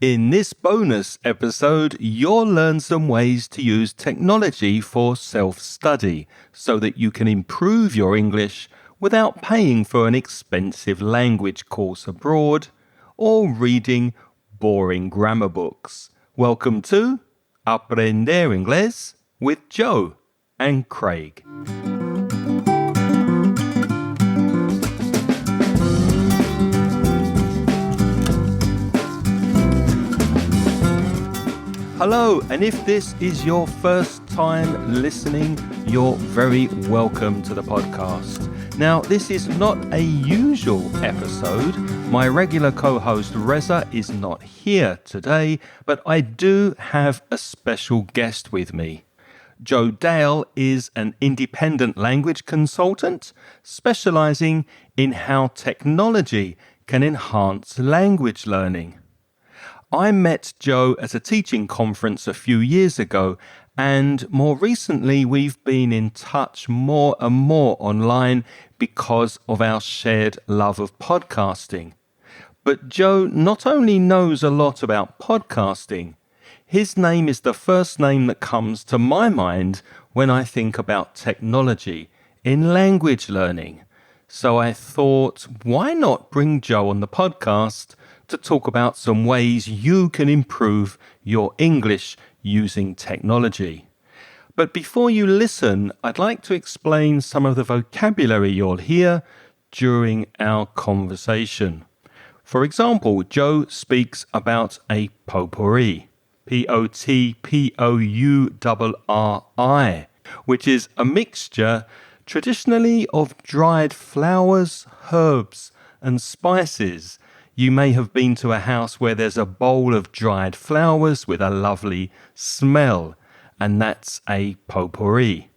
In this bonus episode, you'll learn some ways to use technology for self-study so that you can improve your English without paying for an expensive language course abroad or reading boring grammar books. Welcome to Aprender Inglés with Joe and Craig. Hello, and if this is your first time listening, you're very welcome to the podcast. Now, this is not a usual episode. My regular co-host Reza is not here today, but I do have a special guest with me. Joe Dale is an independent language consultant specializing in how technology can enhance language learning. I met Joe at a teaching conference a few years ago, and more recently we've been in touch more and more online because of our shared love of podcasting. But Joe not only knows a lot about podcasting, his name is the first name that comes to my mind when I think about technology in language learning. So I thought, why not bring Joe on the podcast to talk about some ways you can improve your English using technology. But before you listen, I'd like to explain some of the vocabulary you'll hear during our conversation. For example, Joe speaks about a potpourri, Potpourri, which is a mixture traditionally of dried flowers, herbs, and spices. You may have been to a house where there's a bowl of dried flowers with a lovely smell, and that's a potpourri.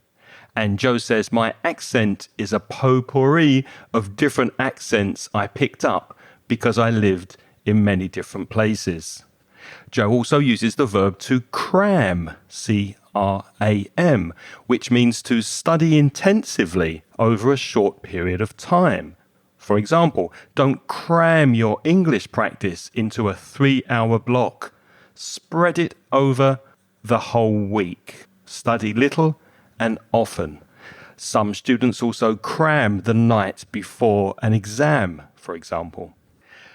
And Joe says my accent is a potpourri of different accents I picked up because I lived in many different places. Joe also uses the verb to cram, C-R-A-M, which means to study intensively over a short period of time. For example, don't cram your English practice into a 3-hour block. Spread it over the whole week. Study little and often. Some students also cram the night before an exam, for example.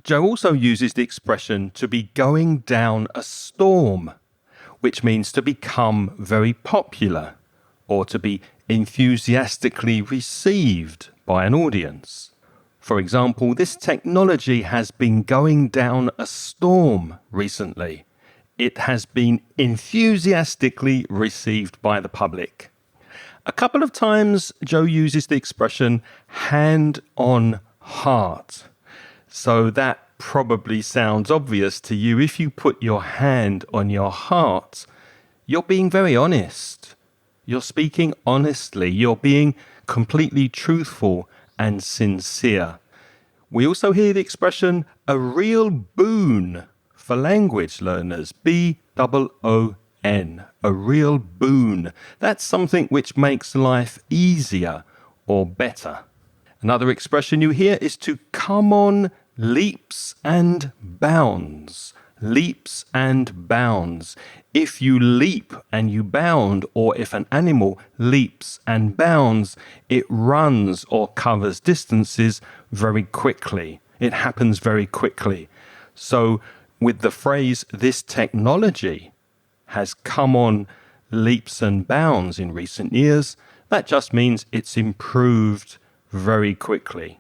Joe also uses the expression to be going down a storm, which means to become very popular or to be enthusiastically received by an audience. For example, this technology has been going down a storm recently. It has been enthusiastically received by the public. A couple of times, Joe uses the expression hand on heart. So that probably sounds obvious to you. If you put your hand on your heart, you're being very honest. You're speaking honestly. You're being completely truthful and sincere. We also hear the expression a real boon for language learners, B-O-O-N, a real boon. That's something which makes life easier or better. Another expression you hear is to come on leaps and bounds. Leaps and bounds. If you leap and you bound, or if an animal leaps and bounds, it runs or covers distances very quickly. It happens very quickly. So with the phrase, this technology has come on leaps and bounds in recent years, that just means it's improved very quickly.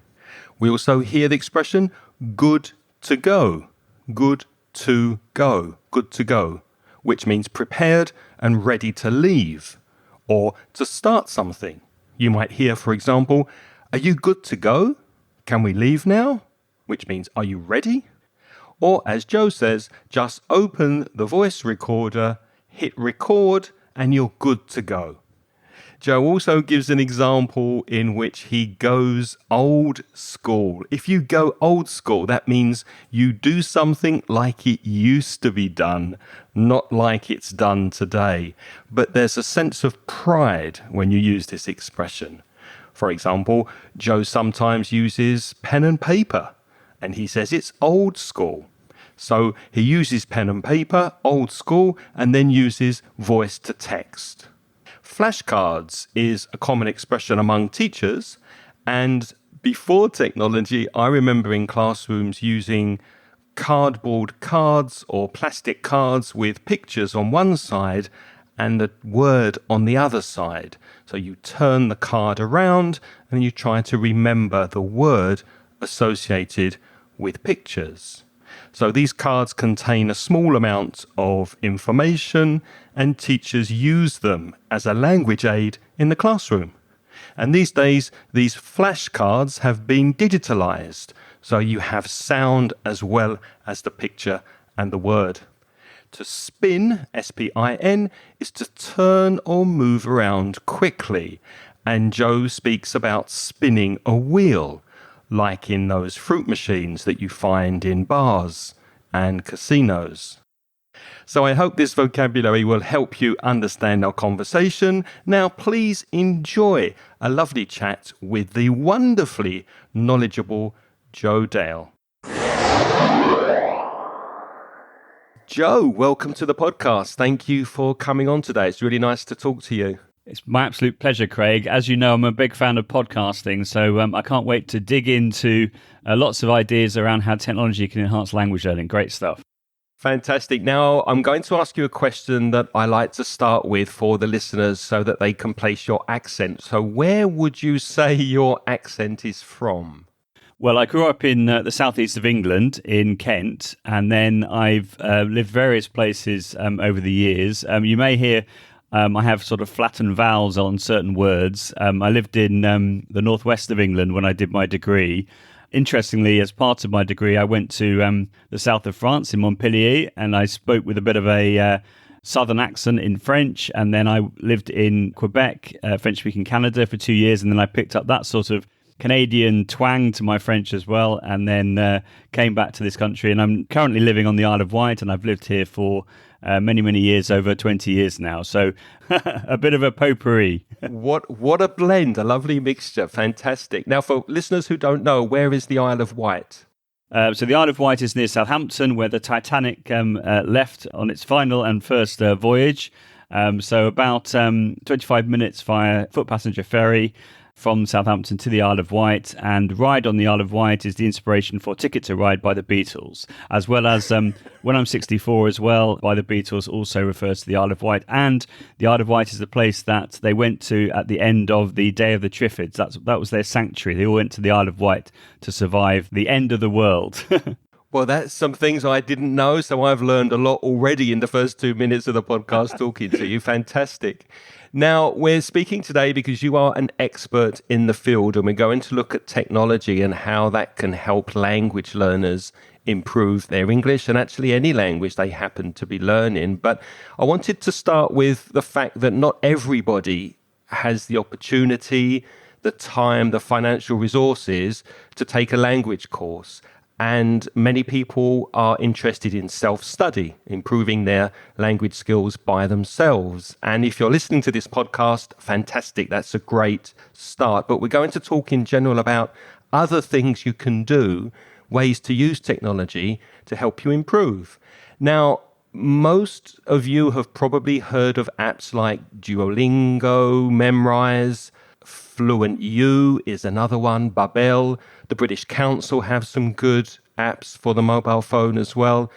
We also hear the expression good to go. Good to go. Good to go. Which means prepared and ready to leave or to start something. You might hear, for example, are you good to go? Can we leave now? Which means, are you ready? Or as Joe says, just open the voice recorder, hit record, and you're good to go. Joe also gives an example in which he goes old school. If you go old school, that means you do something like it used to be done, not like it's done today. But there's a sense of pride when you use this expression. For example, Joe sometimes uses pen and paper, and he says it's old school. So he uses pen and paper, old school, and then uses voice to text. Flashcards is a common expression among teachers, and before technology, I remember in classrooms using cardboard cards or plastic cards with pictures on one side and the word on the other side. So you turn the card around and you try to remember the word associated with pictures. So these cards contain a small amount of information, and teachers use them as a language aid in the classroom. And these days, these flashcards have been digitalized, so you have sound as well as the picture and the word. To spin, S-P-I-N, is to turn or move around quickly. And Joe speaks about spinning a wheel, like in those fruit machines that you find in bars and casinos. So I hope this vocabulary will help you understand our conversation. Now please enjoy a lovely chat with the wonderfully knowledgeable Joe Dale. Joe, welcome to the podcast. Thank you for coming on today. It's really nice to talk to you. It's my absolute pleasure, Craig. As you know, I'm a big fan of podcasting, so I can't wait to dig into lots of ideas around how technology can enhance language learning. Great stuff. Fantastic. Now, I'm going to ask you a question that I like to start with for the listeners so that they can place your accent. So where would you say your accent is from? Well, I grew up in the southeast of England, in Kent, and then I've lived various places over the years. You may hear I have sort of flattened vowels on certain words. I lived in the northwest of England when I did my degree. Interestingly, as part of my degree, I went to the south of France in Montpellier, and I spoke with a bit of a southern accent in French. And then I lived in Quebec, French-speaking Canada, for 2 years, and then I picked up that sort of Canadian twang to my French as well, and then came back to this country. And I'm currently living on the Isle of Wight, and I've lived here for many years, over 20 years now. So a bit of a potpourri. What a blend, a lovely mixture. Fantastic. Now, for listeners who don't know, where is the Isle of Wight? So the Isle of Wight is near Southampton, where the Titanic left on its final and first voyage. So about 25 minutes via foot passenger ferry from Southampton to the Isle of Wight, and Ride on the Isle of Wight is the inspiration for Ticket to Ride by the Beatles, as well as When I'm 64 as well by the Beatles also refers to the Isle of Wight, and the Isle of Wight is the place that they went to at the end of the Day of the Triffids. That was their sanctuary. They all went to the Isle of Wight to survive the end of the world. Well, that's some things I didn't know, so I've learned a lot already in the first 2 minutes of the podcast talking to you. Fantastic. Now, we're speaking today because you are an expert in the field, and we're going to look at technology and how that can help language learners improve their English and actually any language they happen to be learning. But I wanted to start with the fact that not everybody has the opportunity, the time, the financial resources to take a language course. And many people are interested in self-study, improving their language skills by themselves. And if you're listening to this podcast, fantastic. That's a great start. But we're going to talk in general about other things you can do, ways to use technology to help you improve. Now, most of you have probably heard of apps like Duolingo, Memrise, Fluent U is another one, Babel. The British Council have some good apps for the mobile phone as well.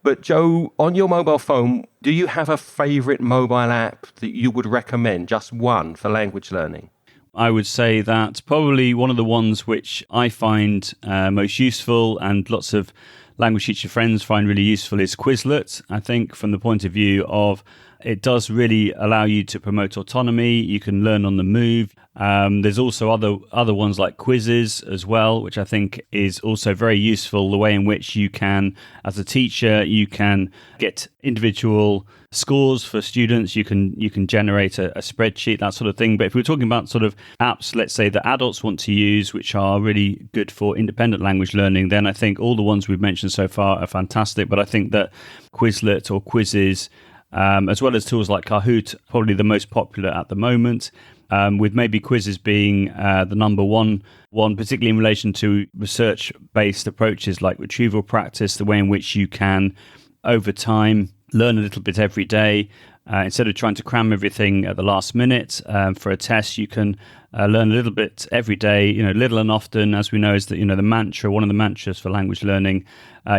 But Joe, on your mobile phone, do you have a favorite mobile app that you would recommend, just one, for language learning? I would say that probably one of the ones which I find most useful and lots of language teacher friends find really useful is Quizlet. I think from the point of view of it does really allow you to promote autonomy. You can learn on the move. There's also other ones like quizzes as well, which I think is also very useful. The way in which you can, as a teacher, you can get individual scores for students. You can generate a spreadsheet, that sort of thing. But if we're talking about sort of apps, let's say that adults want to use, which are really good for independent language learning, then I think all the ones we've mentioned so far are fantastic. But I think that Quizlet or Quizzes, as well as tools like Kahoot, probably the most popular at the moment. with maybe quizzes being the number one, particularly in relation to research-based approaches like retrieval practice, the way in which you can, over time, learn a little bit every day. Instead of trying to cram everything at the last minute for a test, you can learn a little bit every day. Little and often, as we know, is that the mantra. One of the mantras for language learning.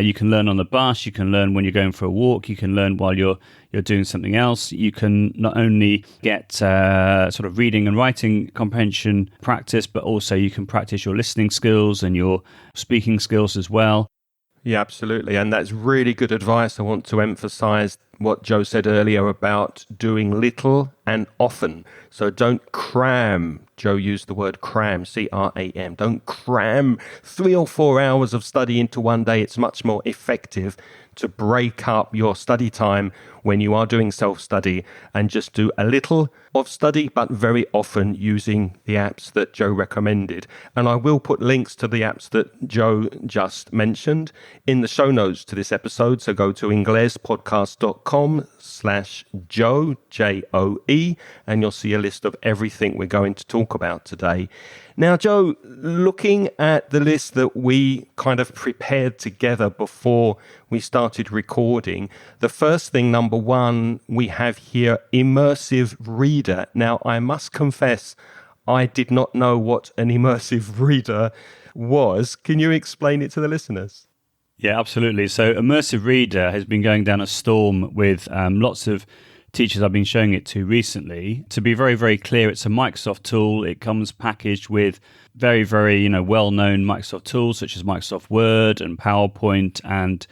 You can learn on the bus. You can learn when you're going for a walk. You can learn while you're doing something else. You can not only get sort of reading and writing comprehension practice, but also you can practice your listening skills and your speaking skills as well. Yeah, absolutely. And that's really good advice. I want to emphasize what Joe said earlier about doing little and often. So don't cram. Joe used the word cram, C-R-A-M. Don't cram 3 or 4 hours of study into one day. It's much more effective to break up your study time when you are doing self-study and just do a little of study, but very often using the apps that Joe recommended. And I will put links to the apps that Joe just mentioned in the show notes to this episode. So go to inglespodcast.com/Joe, Joe, and you'll see a list of everything we're going to talk about today. Now, Joe, looking at the list that we kind of prepared together before we started recording, the first thing, number one, we have here immersive reader. Now, I must confess, I did not know what an immersive reader was. Can you explain it to the listeners? Yeah, absolutely. So immersive reader has been going down a storm with lots of teachers I've been showing it to recently. To be very, very clear, it's a Microsoft tool. It comes packaged with very, very well-known Microsoft tools such as Microsoft Word and PowerPoint and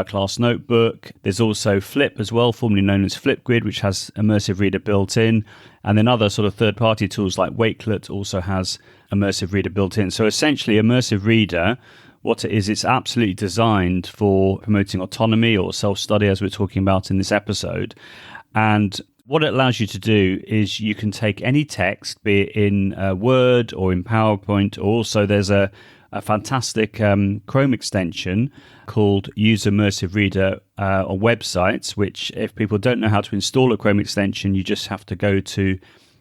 Class Notebook. There's also Flip as well, formerly known as Flipgrid, which has immersive reader built in. And then other sort of third-party tools like Wakelet also has immersive reader built in. So essentially, immersive reader, what it is, it's absolutely designed for promoting autonomy or self-study, as we're talking about in this episode. And what it allows you to do is you can take any text, be it in Word or in PowerPoint, or also there's a fantastic Chrome extension called Use Immersive Reader on websites, which if people don't know how to install a Chrome extension, you just have to go to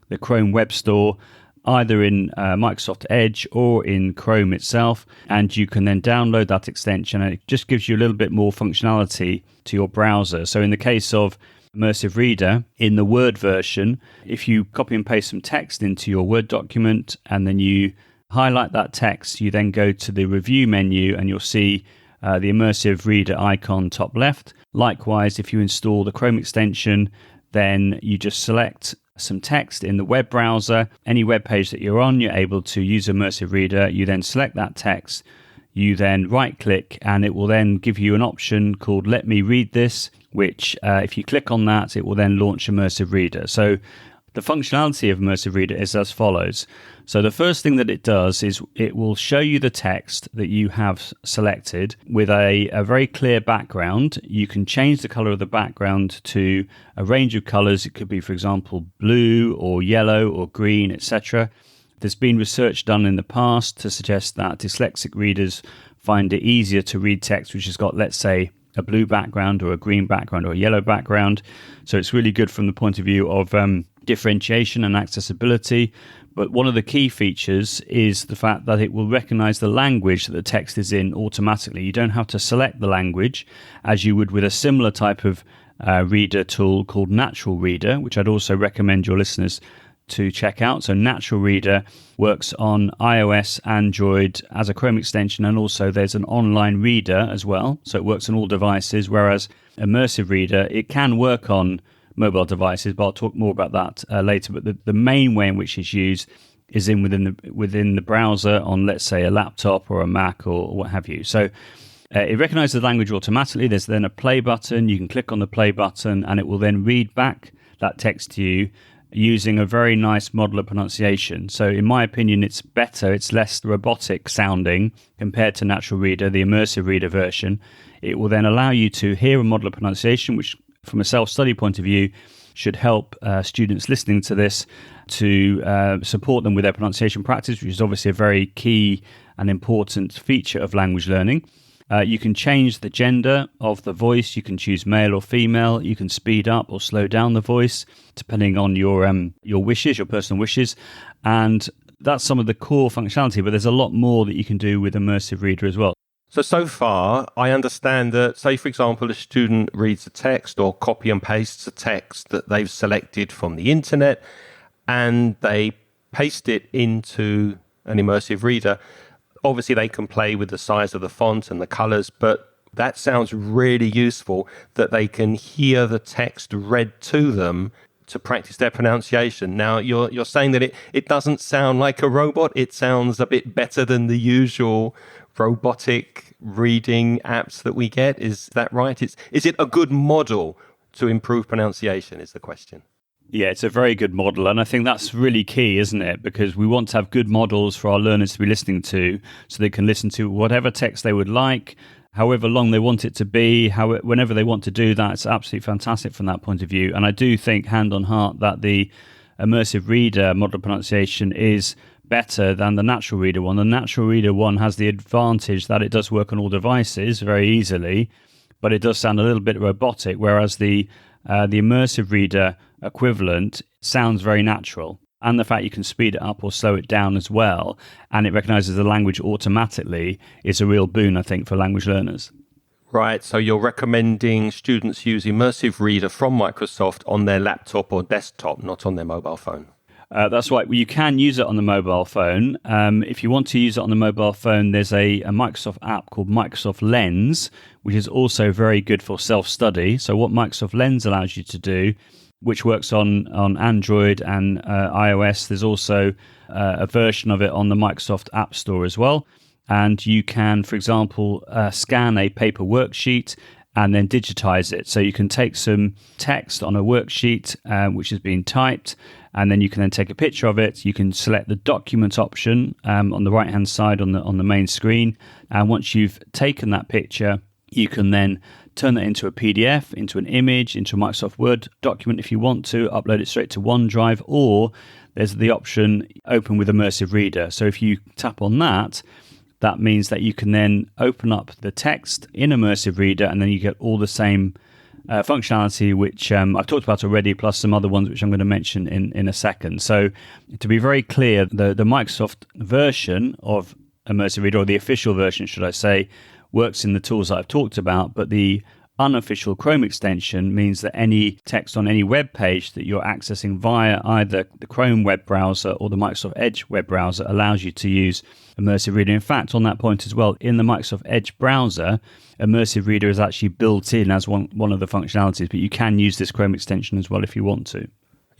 the Chrome Web Store, either in Microsoft Edge or in Chrome itself, and you can then download that extension, and it just gives you a little bit more functionality to your browser. So in the case of Immersive Reader, in the Word version, if you copy and paste some text into your Word document and then you highlight that text, you then go to the review menu and you'll see the Immersive Reader icon top left. Likewise, if you install the Chrome extension, then you just select some text in the web browser. Any web page that you're on, you're able to use Immersive Reader. You then select that text. You then right-click, and it will then give you an option called Let Me Read This, which if you click on that, it will then launch Immersive Reader. So the functionality of Immersive Reader is as follows. So the first thing that it does is it will show you the text that you have selected with a very clear background. You can change the color of the background to a range of colors. It could be, for example, blue or yellow or green, etc. There's been research done in the past to suggest that dyslexic readers find it easier to read text which has got, let's say, a blue background or a green background or a yellow background. So it's really good from the point of view of differentiation and accessibility. But one of the key features is the fact that it will recognize the language that the text is in automatically. You don't have to select the language as you would with a similar type of reader tool called Natural Reader, which I'd also recommend your listeners to check out. So Natural Reader works on iOS, Android as a Chrome extension, and also there's an online reader as well. So it works on all devices, whereas Immersive Reader, it can work on mobile devices, but I'll talk more about that later. But the main way in which it's used is within the browser on, let's say, a laptop or a Mac or what have you. So it recognizes the language automatically. There's then a play button. You can click on the play button and it will then read back that text to you using a very nice model of pronunciation. So in my opinion, it's better. It's less robotic sounding compared to Natural Reader, the Immersive Reader version. It will then allow you to hear a model of pronunciation, which from a self-study point of view should help students listening to this to support them with their pronunciation practice, which is obviously a very key and important feature of language learning. You can change the gender of the voice. You can choose male or female. You can speed up or slow down the voice depending on your wishes, your personal wishes. And that's some of the core functionality, but there's a lot more that you can do with Immersive Reader as well. So far, I understand that, say, for example, a student reads a text or copy and pastes a text that they've selected from the internet and they paste it into an Immersive Reader. Obviously, they can play with the size of the font and the colors, but that sounds really useful that they can hear the text read to them to practice their pronunciation. Now, you're saying that it doesn't sound like a robot. It sounds a bit better than the usual robotic reading apps that we get. Is that right? Is it a good model to improve pronunciation is the question. Yeah, it's a very good model. And I think that's really key, isn't it? Because we want to have good models for our learners to be listening to so they can listen to whatever text they would like, however long they want it to be, whenever they want to do that. It's absolutely fantastic from that point of view. And I do think, hand on heart, that the Immersive Reader model of pronunciation is better than the Natural Reader one. The Natural Reader one has the advantage that it does work on all devices very easily, but it does sound a little bit robotic, whereas the Immersive Reader equivalent sounds very natural. And the fact you can speed it up or slow it down as well, and it recognizes the language automatically, is a real boon, I think, for language learners. Right, so you're recommending students use Immersive Reader from Microsoft on their laptop or desktop, not on their mobile phone. That's right. Well, you can use it on the mobile phone. If you want to use it on the mobile phone, there's a Microsoft app called Microsoft Lens, which is also very good for self-study. So what Microsoft Lens allows you to do, which works on Android and iOS, there's also a version of it on the Microsoft App Store as well. And you can, for example, scan a paper worksheet and then digitize it. So you can take some text on a worksheet which has been typed, and then you can then take a picture of it. You can select the document option on the right-hand side on the main screen. And once you've taken that picture, you can then turn that into a PDF, into an image, into a Microsoft Word document if you want to, upload it straight to OneDrive, or there's the option Open with Immersive Reader. So if you tap on that, that means that you can then open up the text in Immersive Reader, and then you get all the same functionality, which I've talked about already, plus some other ones which I'm going to mention in a second. So to be very clear, the Microsoft version of Immersive Reader, or the official version, should I say, works in the tools that I've talked about, but the unofficial Chrome extension means that any text on any web page that you're accessing via either the Chrome web browser or the Microsoft Edge web browser allows you to use Immersive Reader. In fact, on that point as well, in the Microsoft Edge browser, Immersive Reader is actually built in as one of the functionalities, but you can use this Chrome extension as well if you want to.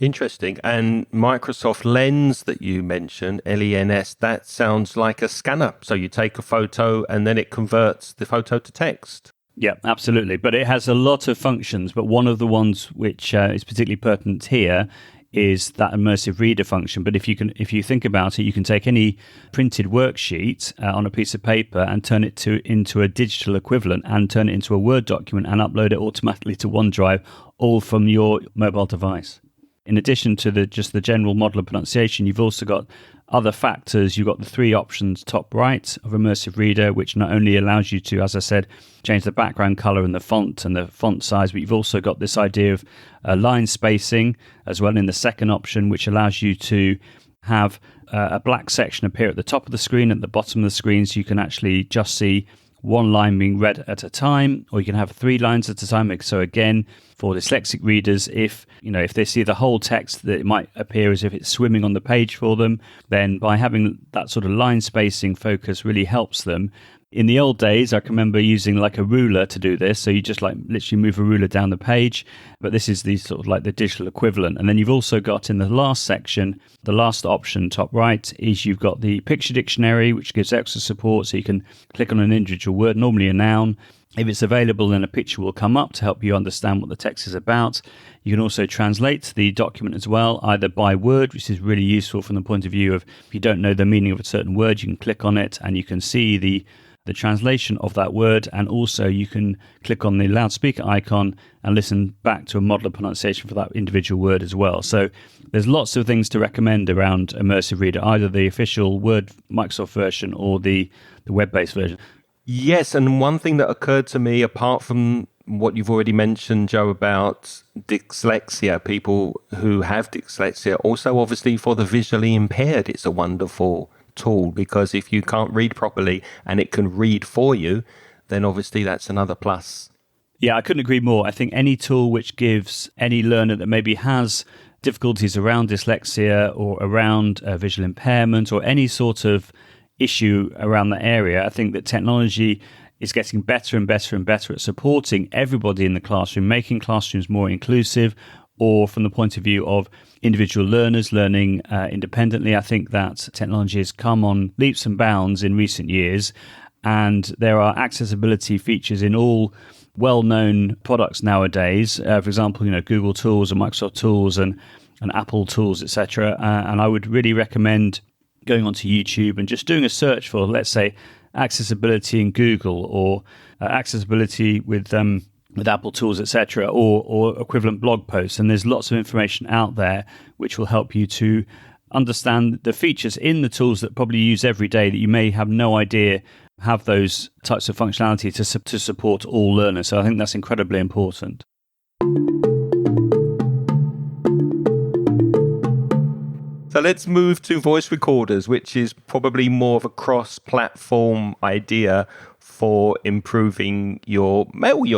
Interesting. And Microsoft Lens that you mentioned, LENS, that sounds like a scanner. So you take a photo and then it converts the photo to text. Yeah, absolutely. But it has a lot of functions. But one of the ones which is particularly pertinent here is that Immersive Reader function. But if you think about it, you can take any printed worksheet on a piece of paper and turn it into a digital equivalent, and turn it into a Word document and upload it automatically to OneDrive, all from your mobile device. In addition to just the general model of pronunciation, you've also got other factors. You've got the three options top right of Immersive Reader, which not only allows you to, as I said, change the background color and the font size, but you've also got this idea of line spacing as well in the second option, which allows you to have a black section appear at the top of the screen, at the bottom of the screen, so you can actually just see one line being read at a time, or you can have 3 lines at a time. So again, for dyslexic readers, if they see the whole text, that it might appear as if it's swimming on the page for them, then by having that sort of line spacing focus really helps them. In the old days, I can remember using like a ruler to do this. So you just like literally move a ruler down the page, but this is the sort of like the digital equivalent. And then you've also got in the last section, the last option, top right, is you've got the picture dictionary, which gives extra support. So you can click on an individual word, normally a noun. If it's available, then a picture will come up to help you understand what the text is about. You can also translate the document as well, either by word, which is really useful from the point of view of if you don't know the meaning of a certain word, you can click on it and you can see the translation of that word, and also you can click on the loudspeaker icon and listen back to a model of pronunciation for that individual word as well. So there's lots of things to recommend around Immersive Reader, either the official Word Microsoft version or the web-based version. Yes, and one thing that occurred to me, apart from what you've already mentioned, Joe, about dyslexia, people who have dyslexia, also obviously for the visually impaired, it's a wonderful tool, because if you can't read properly and it can read for you, then obviously that's another plus. Yeah, I couldn't agree more. I think any tool which gives any learner that maybe has difficulties around dyslexia or around visual impairment or any sort of issue around that area, I think that technology is getting better and better and better at supporting everybody in the classroom, making classrooms more inclusive, or from the point of view of individual learners learning independently. I think that technology has come on leaps and bounds in recent years, and there are accessibility features in all well-known products nowadays. For example, Google Tools and Microsoft Tools and Apple Tools, etc. And I would really recommend going onto YouTube and just doing a search for, let's say, accessibility in Google, or accessibility with Apple Tools, etc., or equivalent blog posts. And there's lots of information out there which will help you to understand the features in the tools that probably you use every day that you may have no idea have those types of functionality to support all learners. So I think that's incredibly important. So let's move to voice recorders, which is probably more of a cross-platform idea for improving your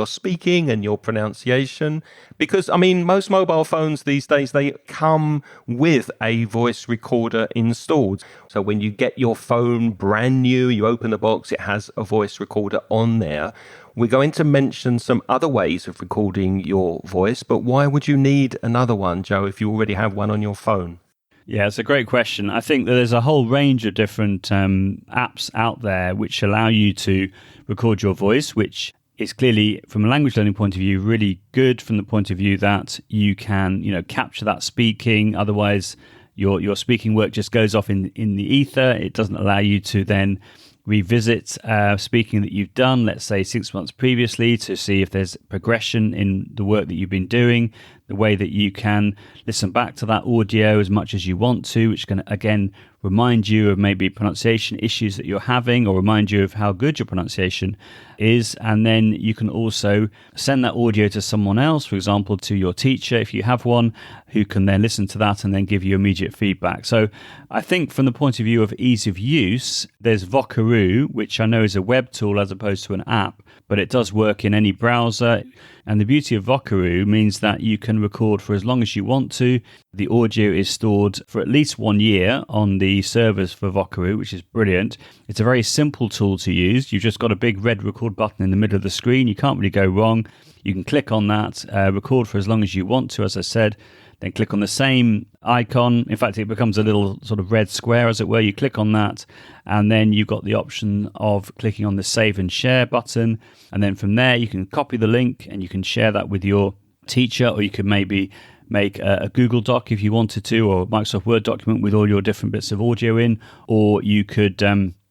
speaking and your pronunciation. Because, most mobile phones these days, they come with a voice recorder installed. So when you get your phone brand new, you open the box, it has a voice recorder on there. We're going to mention some other ways of recording your voice, but why would you need another one, Joe, if you already have one on your phone? Yeah, it's a great question. I think that there's a whole range of different apps out there which allow you to record your voice, which is clearly, from a language learning point of view, really good from the point of view that you can, capture that speaking. Otherwise, your speaking work just goes off in the ether. It doesn't allow you to then revisit speaking that you've done, let's say 6 months previously, to see if there's progression in the work that you've been doing, the way that you can listen back to that audio as much as you want to, which can, again, remind you of maybe pronunciation issues that you're having, or remind you of how good your pronunciation is. And then you can also send that audio to someone else, for example, to your teacher, if you have one, who can then listen to that and then give you immediate feedback. So I think from the point of view of ease of use, there's Vocaroo, which I know is a web tool as opposed to an app, but it does work in any browser. And the beauty of Vocaroo means that you can record for as long as you want to. The audio is stored for at least 1 year on the servers for Vocaroo, which is brilliant. It's a very simple tool to use. You've just got a big red record button in the middle of the screen. You can't really go wrong. You can click on that, record for as long as you want to, as I said. Then click on the same icon. In fact, it becomes a little sort of red square, as it were. You click on that, and then you've got the option of clicking on the Save and Share button. And then from there, you can copy the link and you can share that with your teacher, or you could maybe make a Google Doc if you wanted to, or a Microsoft Word document with all your different bits of audio in, or you could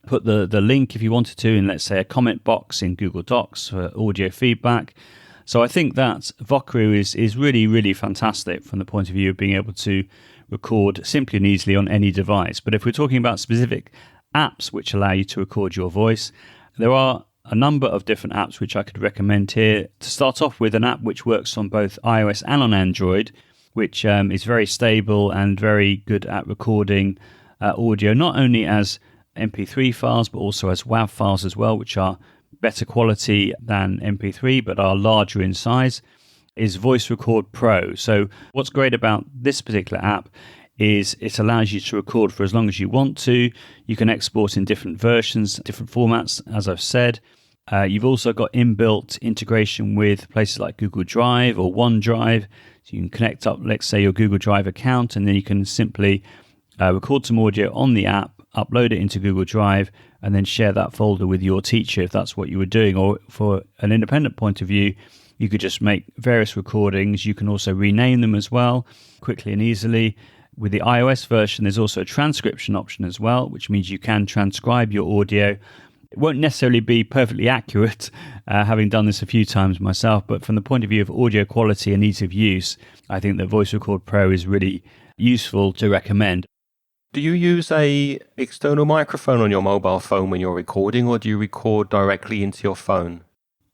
put the link, if you wanted to, in, let's say, a comment box in Google Docs for audio feedback. So I think that Vocaroo is really, really fantastic from the point of view of being able to record simply and easily on any device. But if we're talking about specific apps which allow you to record your voice, there are a number of different apps which I could recommend here. To start off with, an app which works on both iOS and on Android, which is very stable and very good at recording audio, not only as MP3 files, but also as WAV files as well, which are better quality than MP3, but are larger in size, is Voice Record Pro. So what's great about this particular app is it allows you to record for as long as you want to. You can export in different versions, different formats, as I've said. You've also got inbuilt integration with places like Google Drive or OneDrive. So you can connect up, let's say, your Google Drive account, and then you can simply record some audio on the app, upload it into Google Drive, and then share that folder with your teacher if that's what you were doing. Or for an independent point of view, you could just make various recordings. You can also rename them as well, quickly and easily. With the iOS version, there's also a transcription option as well, which means you can transcribe your audio. It won't necessarily be perfectly accurate, having done this a few times myself, but from the point of view of audio quality and ease of use, I think that Voice Record Pro is really useful to recommend. Do you use a external microphone on your mobile phone when you're recording, or do you record directly into your phone?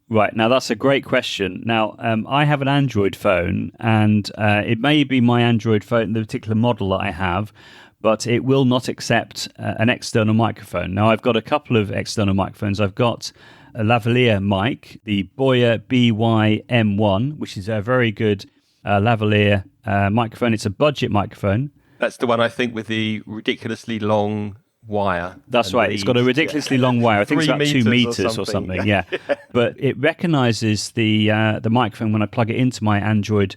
Right, now that's a great question. Now, I have an Android phone, and it may be my Android phone, the particular model that I have, but it will not accept an external microphone. Now, I've got a couple of external microphones. I've got a lavalier mic, the Boya BY-M1, which is a very good lavalier microphone. It's a budget microphone. That's the one, I think, with the ridiculously long wire. That's right. It's got a ridiculously long wire. I think it's about 2 meters or something. Yeah. But it recognizes the microphone when I plug it into my Android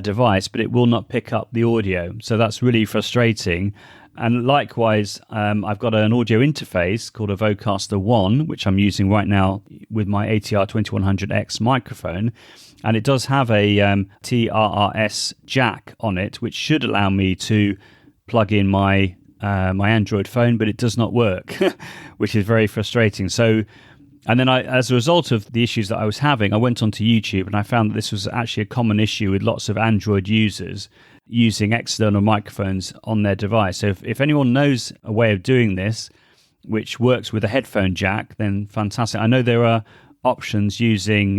device, but it will not pick up the audio. So that's really frustrating. And likewise, I've got an audio interface called a Vocaster One, which I'm using right now with my ATR 2100X microphone. And it does have a TRRS jack on it, which should allow me to plug in my Android phone, but it does not work, which is very frustrating. So, and then as a result of the issues that I was having, I went onto YouTube and I found that this was actually a common issue with lots of Android users using external microphones on their device. So if anyone knows a way of doing this, which works with a headphone jack, then fantastic. I know there are options using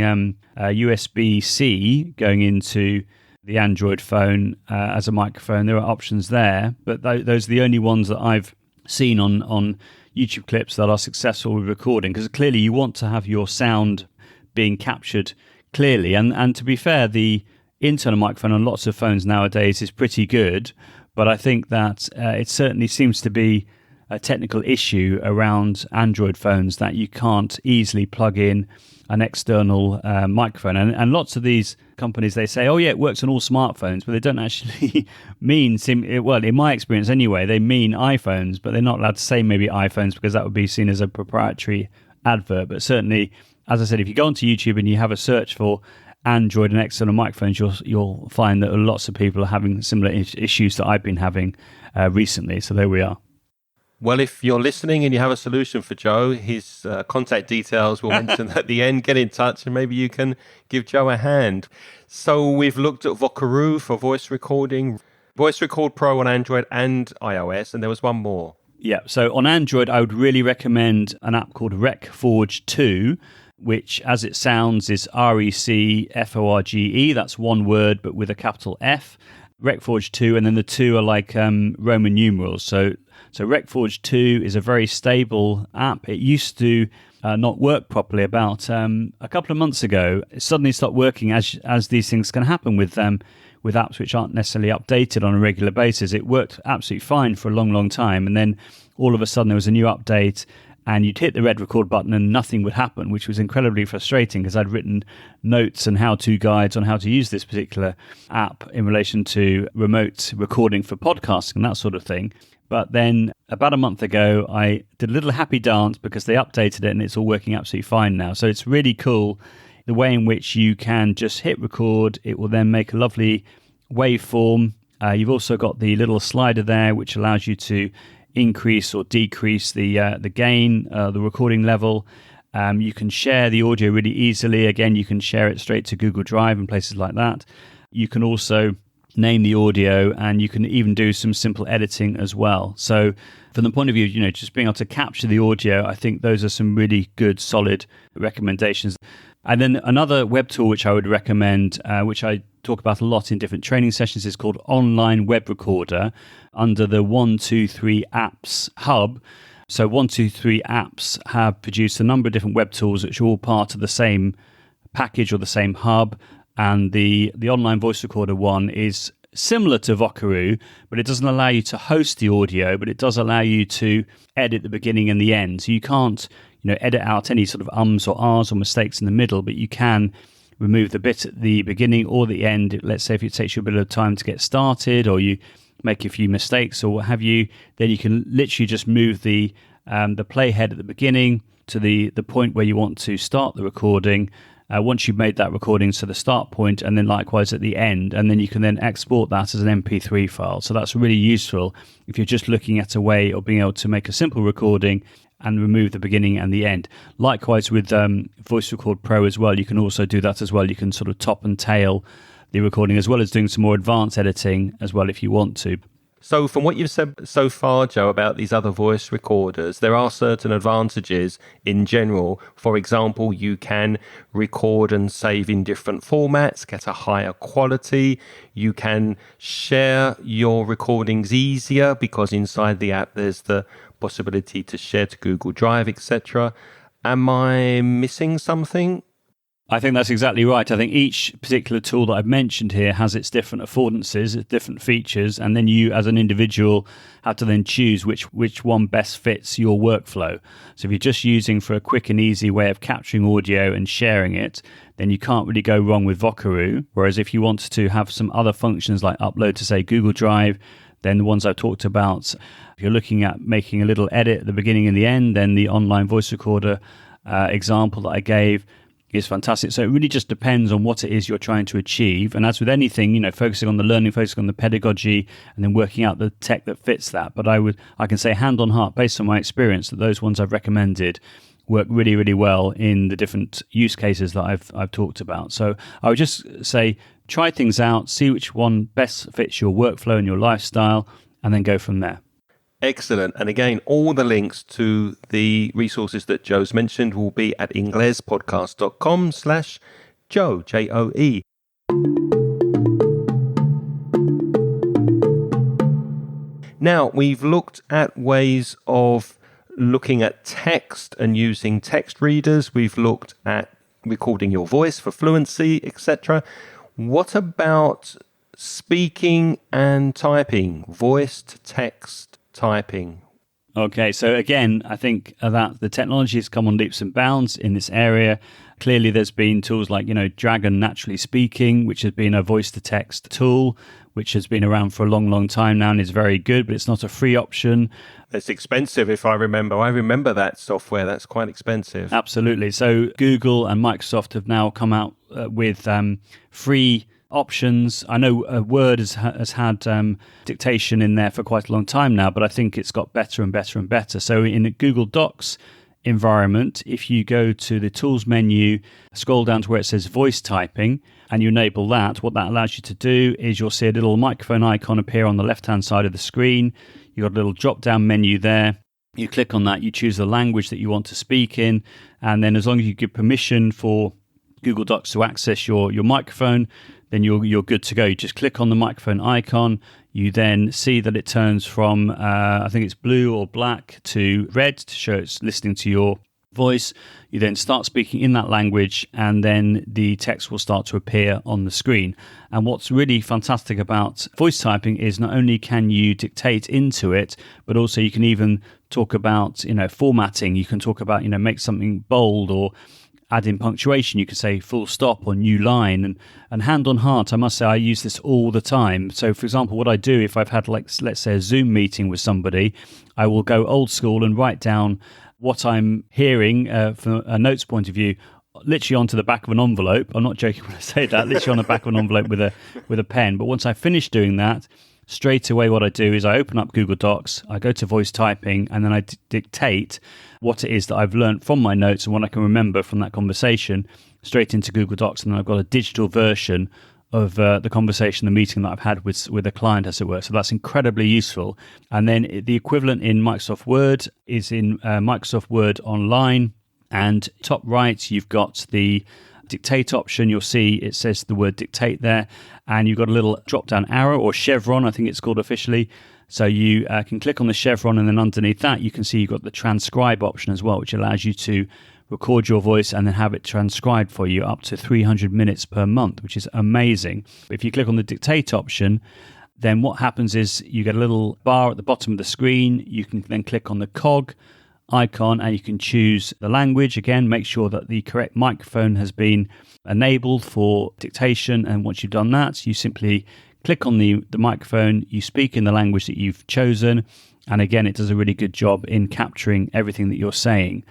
USB-C going into the Android phone as a microphone. There are options there, but those are the only ones that I've seen on YouTube clips that are successful with recording, because clearly you want to have your sound being captured clearly. And to be fair, the internal microphone on lots of phones nowadays is pretty good, but I think that it certainly seems to be a technical issue around Android phones that you can't easily plug in an external microphone. And lots of these companies, they say, oh yeah, it works on all smartphones, but they don't actually mean, well, in my experience anyway, they mean iPhones, but they're not allowed to say maybe iPhones because that would be seen as a proprietary advert. But certainly, as I said, if you go onto YouTube and you have a search for Android and external microphones, you'll find that lots of people are having similar issues that I've been having recently. So there we are. Well, if you're listening and you have a solution for Joe, his contact details we'll mention at the end. Get in touch and maybe you can give Joe a hand. So we've looked at Vocaroo for voice recording, Voice Record Pro on Android and iOS, and there was one more. Yeah, so on Android, I would really recommend an app called RecForge 2, which, as it sounds, is RecForge. That's one word, but with a capital F. RecForge 2, and then the two are like Roman numerals. So RecForge 2 is a very stable app. It used to not work properly about a couple of months ago. It suddenly stopped working, as these things can happen with apps which aren't necessarily updated on a regular basis. It worked absolutely fine for a long, long time, and then all of a sudden there was a new update, and you'd hit the red record button and nothing would happen, which was incredibly frustrating because I'd written notes and how-to guides on how to use this particular app in relation to remote recording for podcasting and that sort of thing. But then about a month ago, I did a little happy dance because they updated it and it's all working absolutely fine now. So it's really cool the way in which you can just hit record. It will then make a lovely waveform. You've also got the little slider there, which allows you to increase or decrease the gain, the recording level. You can share the audio really easily. Again, you can share it straight to Google Drive and places like that. You can also name the audio, and you can even do some simple editing as well. So from the point of view, just being able to capture the audio, I think those are some really good, solid recommendations. And then another web tool which I would recommend, which I talk about a lot in different training sessions, is called Online Web Recorder under the 123 Apps hub. So 123 Apps have produced a number of different web tools which are all part of the same package or the same hub. And the online voice recorder one is similar to Vocaroo, but it doesn't allow you to host the audio, but it does allow you to edit the beginning and the end. So you can't, edit out any sort of ums or ahs or mistakes in the middle, but you can remove the bit at the beginning or the end. Let's say if it takes you a bit of time to get started, or you make a few mistakes or what have you, then you can literally just move the playhead at the beginning to the point where you want to start the recording. Once you've made that recording to the start point, and then likewise at the end, and then you can then export that as an MP3 file. So that's really useful if you're just looking at a way of being able to make a simple recording and remove the beginning and the end. Likewise with Voice Record Pro as well, you can also do that as well. You can sort of top and tail the recording as well as doing some more advanced editing as well if you want to. So from what you've said so far, Joe, about these other voice recorders, there are certain advantages in general. For example, you can record and save in different formats, get a higher quality. You can share your recordings easier because inside the app there's the possibility to share to Google Drive, etc. Am I missing something? I think that's exactly right. I think each particular tool that I've mentioned here has its different affordances, its different features, and then you as an individual have to then choose which one best fits your workflow. So if you're just using for a quick and easy way of capturing audio and sharing it, then you can't really go wrong with Vocaroo. Whereas if you want to have some other functions like upload to, say, Google Drive, then the ones I've talked about, if you're looking at making a little edit at the beginning and the end, then the online voice recorder example that I gave is fantastic. So it really just depends on what it is you're trying to achieve. And as with anything, focusing on the learning, focusing on the pedagogy, and then working out the tech that fits that. But I can say hand on heart, based on my experience, that those ones I've recommended work really, really well in the different use cases that I've talked about. So I would just say, try things out, see which one best fits your workflow and your lifestyle, and then go from there. Excellent. And again, all the links to the resources that Joe's mentioned will be at inglespodcast.com/Joe, Joe. Now, we've looked at ways of looking at text and using text readers. We've looked at recording your voice for fluency, etc. What about speaking and typing, voice to text typing? Okay, so again, I think that the technology has come on leaps and bounds in this area. Clearly, there's been tools like, Dragon Naturally Speaking, which has been a voice-to-text tool, which has been around for a long, long time now and is very good, but it's not a free option. It's expensive, if I remember. I remember that software. That's quite expensive. Absolutely. So Google and Microsoft have now come out with free options. I know Word has had dictation in there for quite a long time now, but I think it's got better and better and better. So in a Google Docs environment, if you go to the tools menu, scroll down to where it says voice typing, and you enable that, what that allows you to do is you'll see a little microphone icon appear on the left-hand side of the screen. You've got a little drop-down menu there. You click on that, you choose the language that you want to speak in, and then as long as you give permission for Google Docs to access your microphone, then you're good to go. You just click on the microphone icon. You then see that it turns from, I think it's blue or black, to red to show it's listening to your voice. You then start speaking in that language, and then the text will start to appear on the screen. And what's really fantastic about voice typing is not only can you dictate into it, but also you can even talk about, formatting. You can talk about, make something bold or add in punctuation. You could say full stop or new line, and hand on heart, I must say I use this all the time. So for example, what I do if I've had, let's say, a Zoom meeting with somebody, I will go old school and write down what I'm hearing from a notes point of view, literally onto the back of an envelope. I'm not joking when I say that, literally on the back of an envelope with a pen. But once I finish doing that, straight away what I do is I open up Google Docs, I go to voice typing, and then I dictate what it is that I've learned from my notes and what I can remember from that conversation straight into Google Docs. And then I've got a digital version of the conversation, the meeting that I've had with a client, as it were. So that's incredibly useful. And then the equivalent in Microsoft Word is in Microsoft Word Online. And top right, you've got the dictate option. You'll see it says the word dictate there, and you've got a little drop down arrow, or chevron, I think it's called officially. So you can click on the chevron, and then underneath that you can see you've got the transcribe option as well, which allows you to record your voice and then have it transcribed for you up to 300 minutes per month, which is amazing. If you click on the dictate option, then what happens is you get a little bar at the bottom of the screen. You can then click on the cog icon and you can choose the language. Again, make sure that the correct microphone has been enabled for dictation, and once you've done that, you simply click on the microphone, you speak in the language that you've chosen, and again, it does a really good job in capturing everything that you're saying,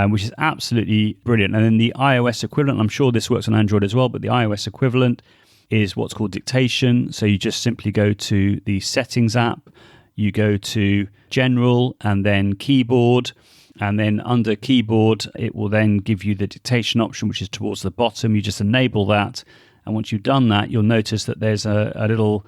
which is absolutely brilliant. And then the iOS equivalent, I'm sure this works on Android as well, but the iOS equivalent is what's called dictation. So you just simply go to the settings app, you go to general and then keyboard, and then under keyboard it will then give you the dictation option, which is towards the bottom. You just enable that, and once you've done that, you'll notice that there's a little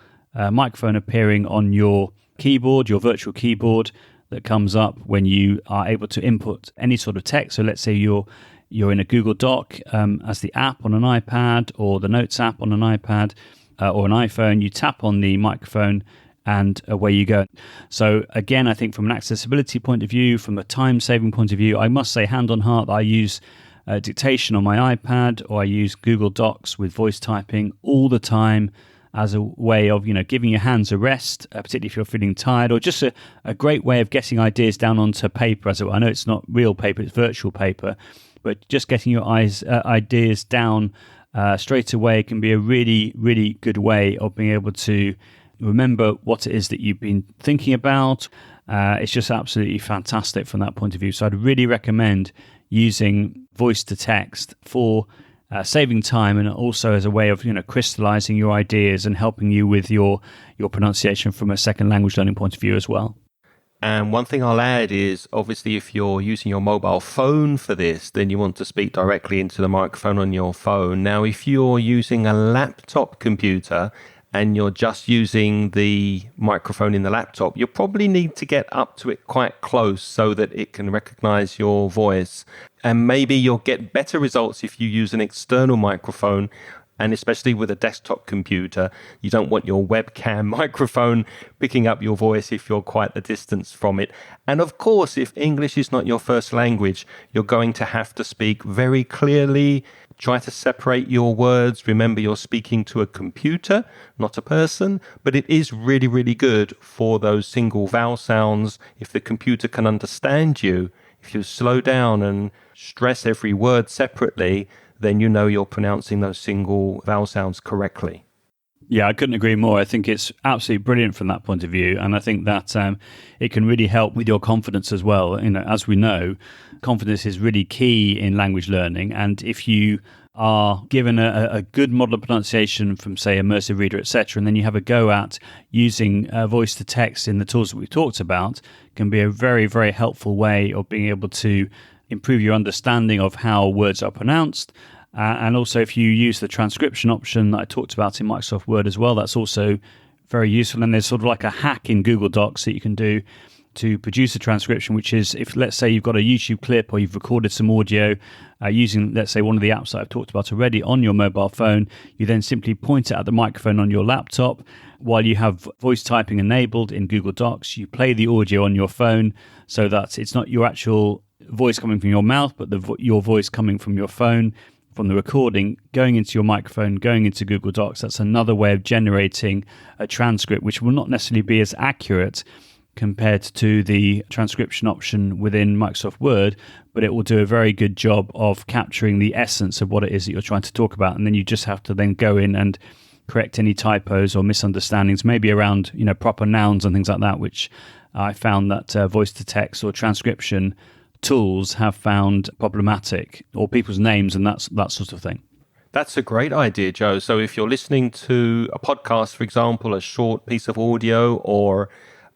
microphone appearing on your keyboard, your virtual keyboard that comes up when you are able to input any sort of text. So let's say you're in a Google Doc as the app on an iPad or the Notes app on an iPad or an iPhone. You tap on the microphone and away you go. So again, I think from an accessibility point of view, from a time-saving point of view, I must say hand on heart that I use dictation on my iPad, or I use Google Docs with voice typing all the time as a way of, giving your hands a rest, particularly if you're feeling tired, or just a great way of getting ideas down onto paper. As I know it's not real paper, it's virtual paper, but just getting your ideas down straight away can be a really, really good way of being able to remember what it is that you've been thinking about. It's just absolutely fantastic from that point of view. So I'd really recommend using voice to text for saving time, and also as a way of crystallizing your ideas and helping you with your pronunciation from a second language learning point of view as well. And one thing I'll add is, obviously, if you're using your mobile phone for this, then you want to speak directly into the microphone on your phone. Now, if you're using a laptop computer and you're just using the microphone in the laptop, you probably need to get up to it quite close so that it can recognize your voice. And maybe you'll get better results if you use an external microphone. And especially with a desktop computer, you don't want your webcam microphone picking up your voice if you're quite a distance from it. And of course, if English is not your first language, you're going to have to speak very clearly. Try to separate your words. Remember, you're speaking to a computer, not a person. But it is really, really good for those single vowel sounds. If the computer can understand you, if you slow down and stress every word separately, then you know you're pronouncing those single vowel sounds correctly. Yeah, I couldn't agree more. I think it's absolutely brilliant from that point of view. And I think that it can really help with your confidence as well. As we know, confidence is really key in language learning. And if you are given a good model of pronunciation from, say, Immersive Reader, etc., and then you have a go at using voice to text in the tools that we talked about, can be a very, very helpful way of being able to improve your understanding of how words are pronounced. And also, if you use the transcription option that I talked about in Microsoft Word as well, that's also very useful. And there's sort of like a hack in Google Docs that you can do to produce a transcription, which is, if let's say you've got a YouTube clip or you've recorded some audio using, let's say, one of the apps that I've talked about already on your mobile phone, you then simply point it at the microphone on your laptop while you have voice typing enabled in Google Docs. You play the audio on your phone so that it's not your actual voice coming from your mouth, but your voice coming from your phone, from the recording, going into your microphone, going into Google Docs. That's another way of generating a transcript, which will not necessarily be as accurate compared to the transcription option within Microsoft Word, but it will do a very good job of capturing the essence of what it is that you're trying to talk about. And then you just have to then go in and correct any typos or misunderstandings, maybe around proper nouns and things like that, which I found that voice to text or transcription tools have found problematic, or people's names and that sort of thing. That's a great idea, Joe. So if you're listening to a podcast, for example, a short piece of audio or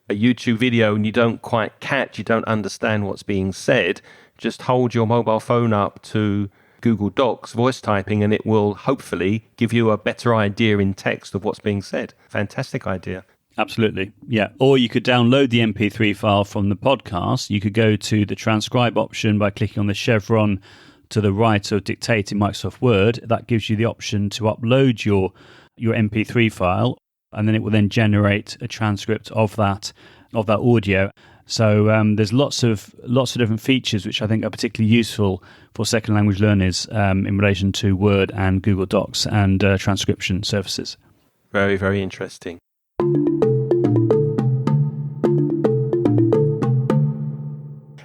a YouTube video, and you don't understand what's being said, just hold your mobile phone up to Google Docs voice typing, and it will hopefully give you a better idea in text of what's being said. Fantastic idea. Absolutely. Yeah. Or you could download the MP3 file from the podcast. You could go to the transcribe option by clicking on the chevron to the right of dictate in Microsoft Word. That gives you the option to upload your MP3 file, and then it will then generate a transcript of that audio. So there's lots of different features which I think are particularly useful for second language learners in relation to Word and Google Docs and transcription services. Very, very interesting.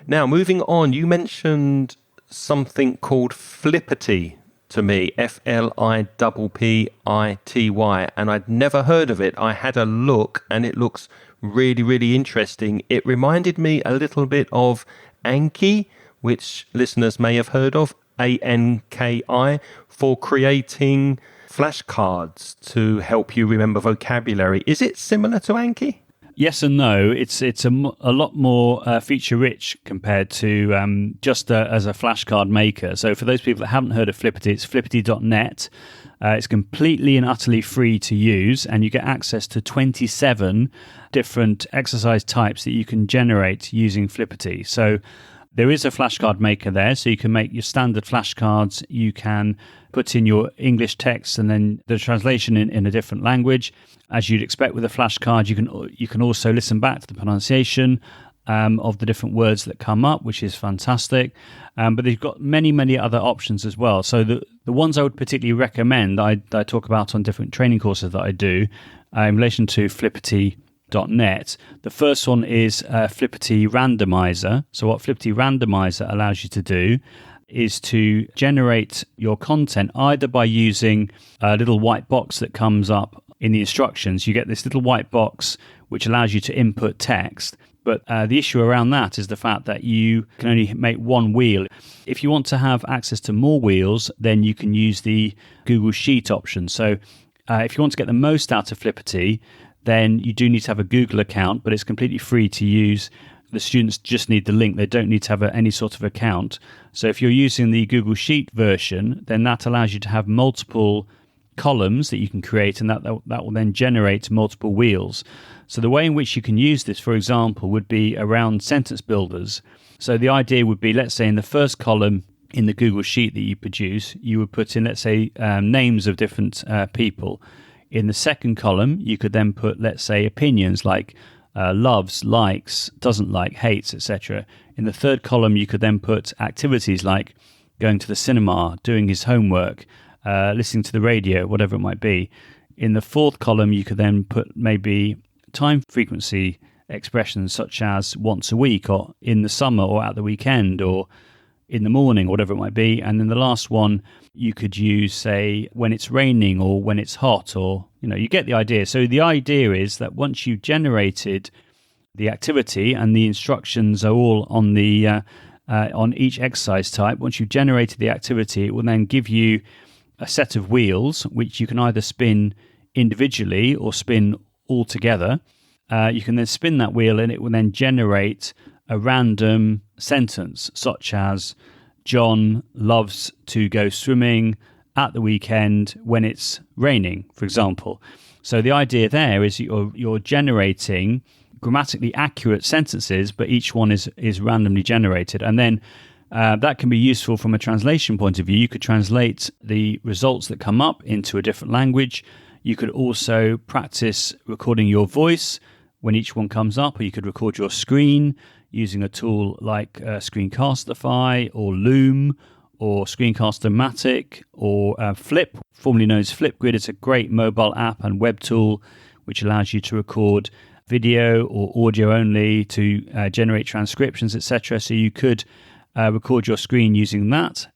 Now, moving on, you mentioned something called Flippity to me, Flippity, and I'd never heard of it. I had a look, and it looks really, really interesting. It reminded me a little bit of Anki, which listeners may have heard of, Anki, for creating flashcards to help you remember vocabulary. Is it similar to Anki? Yes and no. It's a lot more feature-rich compared to just as a flashcard maker. So for those people that haven't heard of Flippity, it's flippity.net. It's completely and utterly free to use, and you get access to 27 different exercise types that you can generate using Flippity. So there is a flashcard maker there, so you can make your standard flashcards. You can put in your English text and then the translation in a different language. As you'd expect with a flashcard, you can also listen back to the pronunciation of the different words that come up, which is fantastic. But they've got many, many other options as well. So the ones I would particularly recommend, I talk about on different training courses that I do in relation to Flippity.net. The first one is Flippity Randomizer. So what Flippity Randomizer allows you to do is to generate your content either by using a little white box that comes up in the instructions. You get this little white box which allows you to input text. But the issue around that is the fact that you can only make one wheel. If you want to have access to more wheels, then you can use the Google Sheet option. So if you want to get the most out of Flippity, then you do need to have a Google account, but it's completely free to use. The students just need the link. They don't need to have any sort of account. So if you're using the Google Sheet version, then that allows you to have multiple columns that you can create, and that will then generate multiple wheels. So the way in which you can use this, for example, would be around sentence builders. So the idea would be, let's say in the first column in the Google Sheet that you produce, you would put in, let's say, names of different people. In the second column, you could then put, let's say, opinions like loves, likes, doesn't like, hates, etc. In the third column, you could then put activities like going to the cinema, doing his homework, listening to the radio, whatever it might be. In the fourth column, you could then put maybe time frequency expressions such as once a week or in the summer or at the weekend or in the morning, whatever it might be. And then the last one, you could use, say, when it's raining or when it's hot, or, you get the idea. So the idea is that once you've generated the activity and the instructions are all on the on each exercise type, once you've generated the activity, it will then give you a set of wheels which you can either spin individually or spin all together. You can then spin that wheel and it will then generate a random sentence such as John loves to go swimming at the weekend when it's raining, for example. So the idea there is you're generating grammatically accurate sentences, but each one is randomly generated. And then that can be useful from a translation point of view. You could translate the results that come up into a different language. You could also practice recording your voice when each one comes up, or you could record your screen using a tool like Screencastify or Loom or Screencast-O-Matic or Flip, formerly known as Flipgrid. It's a great mobile app and web tool which allows you to record video or audio only, to generate transcriptions, etc. So you could record your screen using that,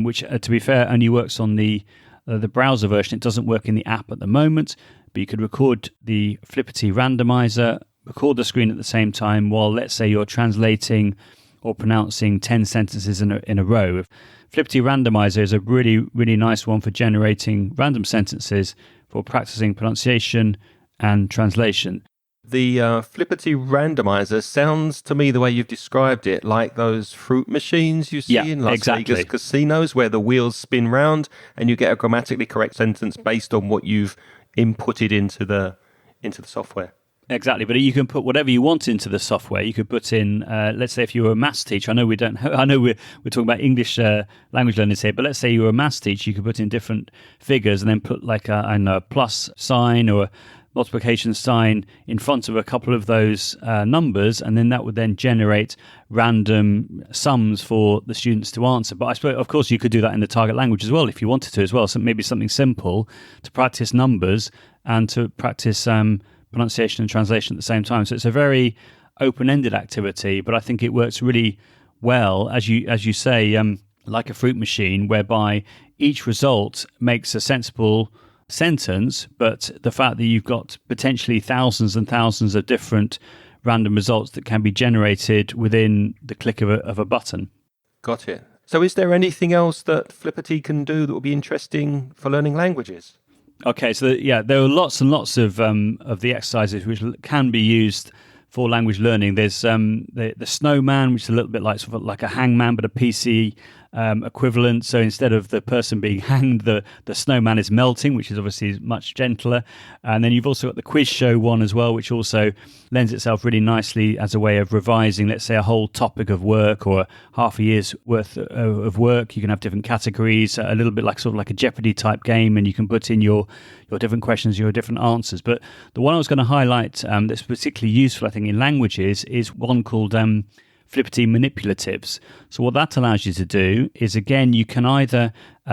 which, to be fair, only works on the browser version. It doesn't work in the app at the moment, but you could record the Flippity Randomizer, record the screen at the same time while, let's say, you're translating or pronouncing 10 sentences in a row. Flippity Randomizer is a really, really nice one for generating random sentences for practicing pronunciation and translation. The Flippity Randomizer sounds to me, the way you've described it, like those fruit machines you see in Las Vegas casinos, where the wheels spin round and you get a grammatically correct sentence based on what you've inputted into the software. Exactly, but you can put whatever you want into the software. You could put in, let's say, if you were a maths teacher. I know we're talking about English language learners here, but let's say you were a maths teacher. You could put in different figures and then put like a plus sign or a multiplication sign in front of a couple of those numbers, and then that would then generate random sums for the students to answer. But I suppose, of course, you could do that in the target language as well if you wanted to as well. So maybe something simple to practice numbers and to practice pronunciation and translation at the same time. So it's a very open-ended activity, but I think it works really well, as you say, like a fruit machine, whereby each result makes a sensible sentence, but the fact that you've got potentially thousands and thousands of different random results that can be generated within the click of a button. Got it. So is there anything else that Flippity can do that would be interesting for learning languages? Okay, so there are lots and lots of the exercises which can be used for language learning. There's the snowman, which is a little bit like sort of like a hangman, but a PC equivalent. So instead of the person being hanged, the snowman is melting, which is obviously much gentler. And then you've also got the quiz show one as well, which also lends itself really nicely as a way of revising, let's say, a whole topic of work or half a year's worth of work. You can have different categories, a little bit like sort of like a Jeopardy type game, and you can put in your different questions, your different answers. But the one I was going to highlight that's particularly useful, I think, in languages is one called Flippity Manipulatives. So what that allows you to do is, again, you can either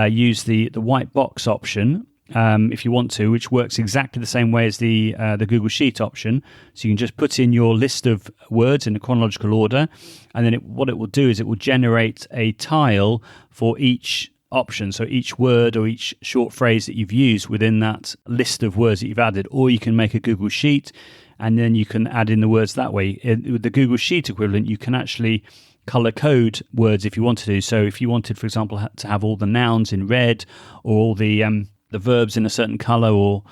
use the white box option if you want to, which works exactly the same way as the Google Sheet option. So you can just put in your list of words in a chronological order, and then what it will do is it will generate a tile for each option, so each word or each short phrase that you've used within that list of words that you've added. Or you can make a Google Sheet, and then you can add in the words that way. With the Google Sheet equivalent, you can actually color code words if you want to do. So if you wanted, for example, to have all the nouns in red, or all the verbs in a certain color, or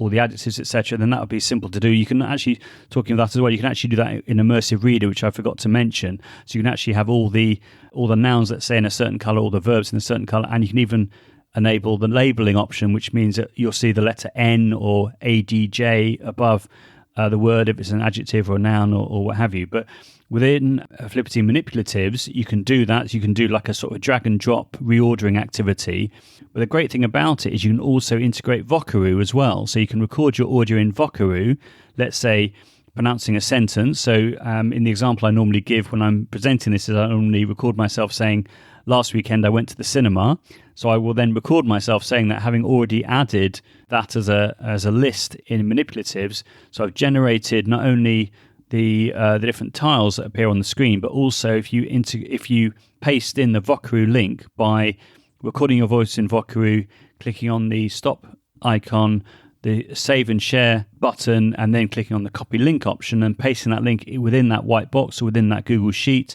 the adjectives, etc., then that would be simple to do. You can actually, talking of that as well, you can actually do that in Immersive Reader, which I forgot to mention. So you can actually have all the nouns, let's say, in a certain color, all the verbs in a certain color, and you can even enable the labeling option, which means that you'll see the letter N or ADJ above the word if it's an adjective or a noun or what have you. But within Flippity Manipulatives, you can do that. You can do like a sort of drag and drop reordering activity. But the great thing about it is you can also integrate Vocaroo as well. So you can record your audio in Vocaroo, let's say pronouncing a sentence. So in the example I normally give when I'm presenting this is I normally record myself saying, last weekend I went to the cinema. So I will then record myself saying that, having already added that as a list in Manipulatives. So I've generated not only the different tiles that appear on the screen, but also if you paste in the Vocaroo link by recording your voice in Vocaroo, clicking on the stop icon, the save and share button, and then clicking on the copy link option and pasting that link within that white box or within that Google Sheet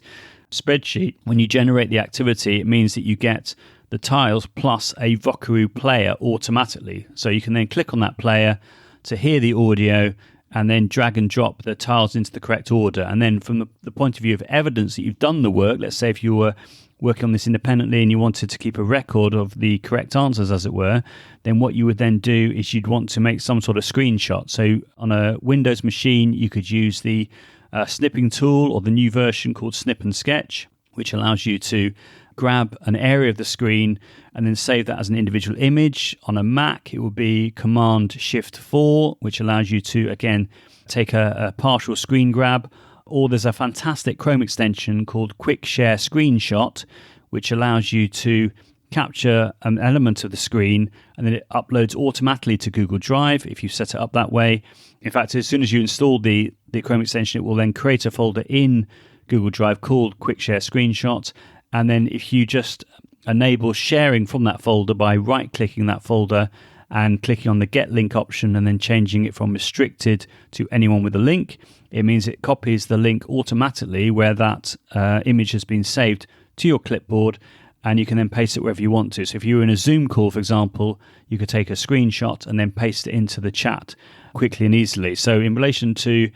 spreadsheet. When you generate the activity, it means that you get the tiles plus a Vocaroo player automatically. So you can then click on that player to hear the audio and then drag and drop the tiles into the correct order. And then from the point of view of evidence that you've done the work, let's say if you were working on this independently and you wanted to keep a record of the correct answers, as it were, then what you would then do is you'd want to make some sort of screenshot. So on a Windows machine, you could use the snipping tool, or the new version called Snip and Sketch, which allows you to grab an area of the screen and then save that as an individual image. On a Mac, it will be Command-Shift-4, which allows you to, again, take a partial screen grab. Or there's a fantastic Chrome extension called Quick Share Screenshot, which allows you to capture an element of the screen and then it uploads automatically to Google Drive if you set it up that way. In fact, as soon as you install the Chrome extension, it will then create a folder in Google Drive called Quick Share Screenshot. And then if you just enable sharing from that folder by right-clicking that folder and clicking on the Get Link option and then changing it from restricted to anyone with a link, it means it copies the link automatically where that image has been saved to your clipboard, and you can then paste it wherever you want to. So if you were in a Zoom call, for example, you could take a screenshot and then paste it into the chat quickly and easily. So in relation to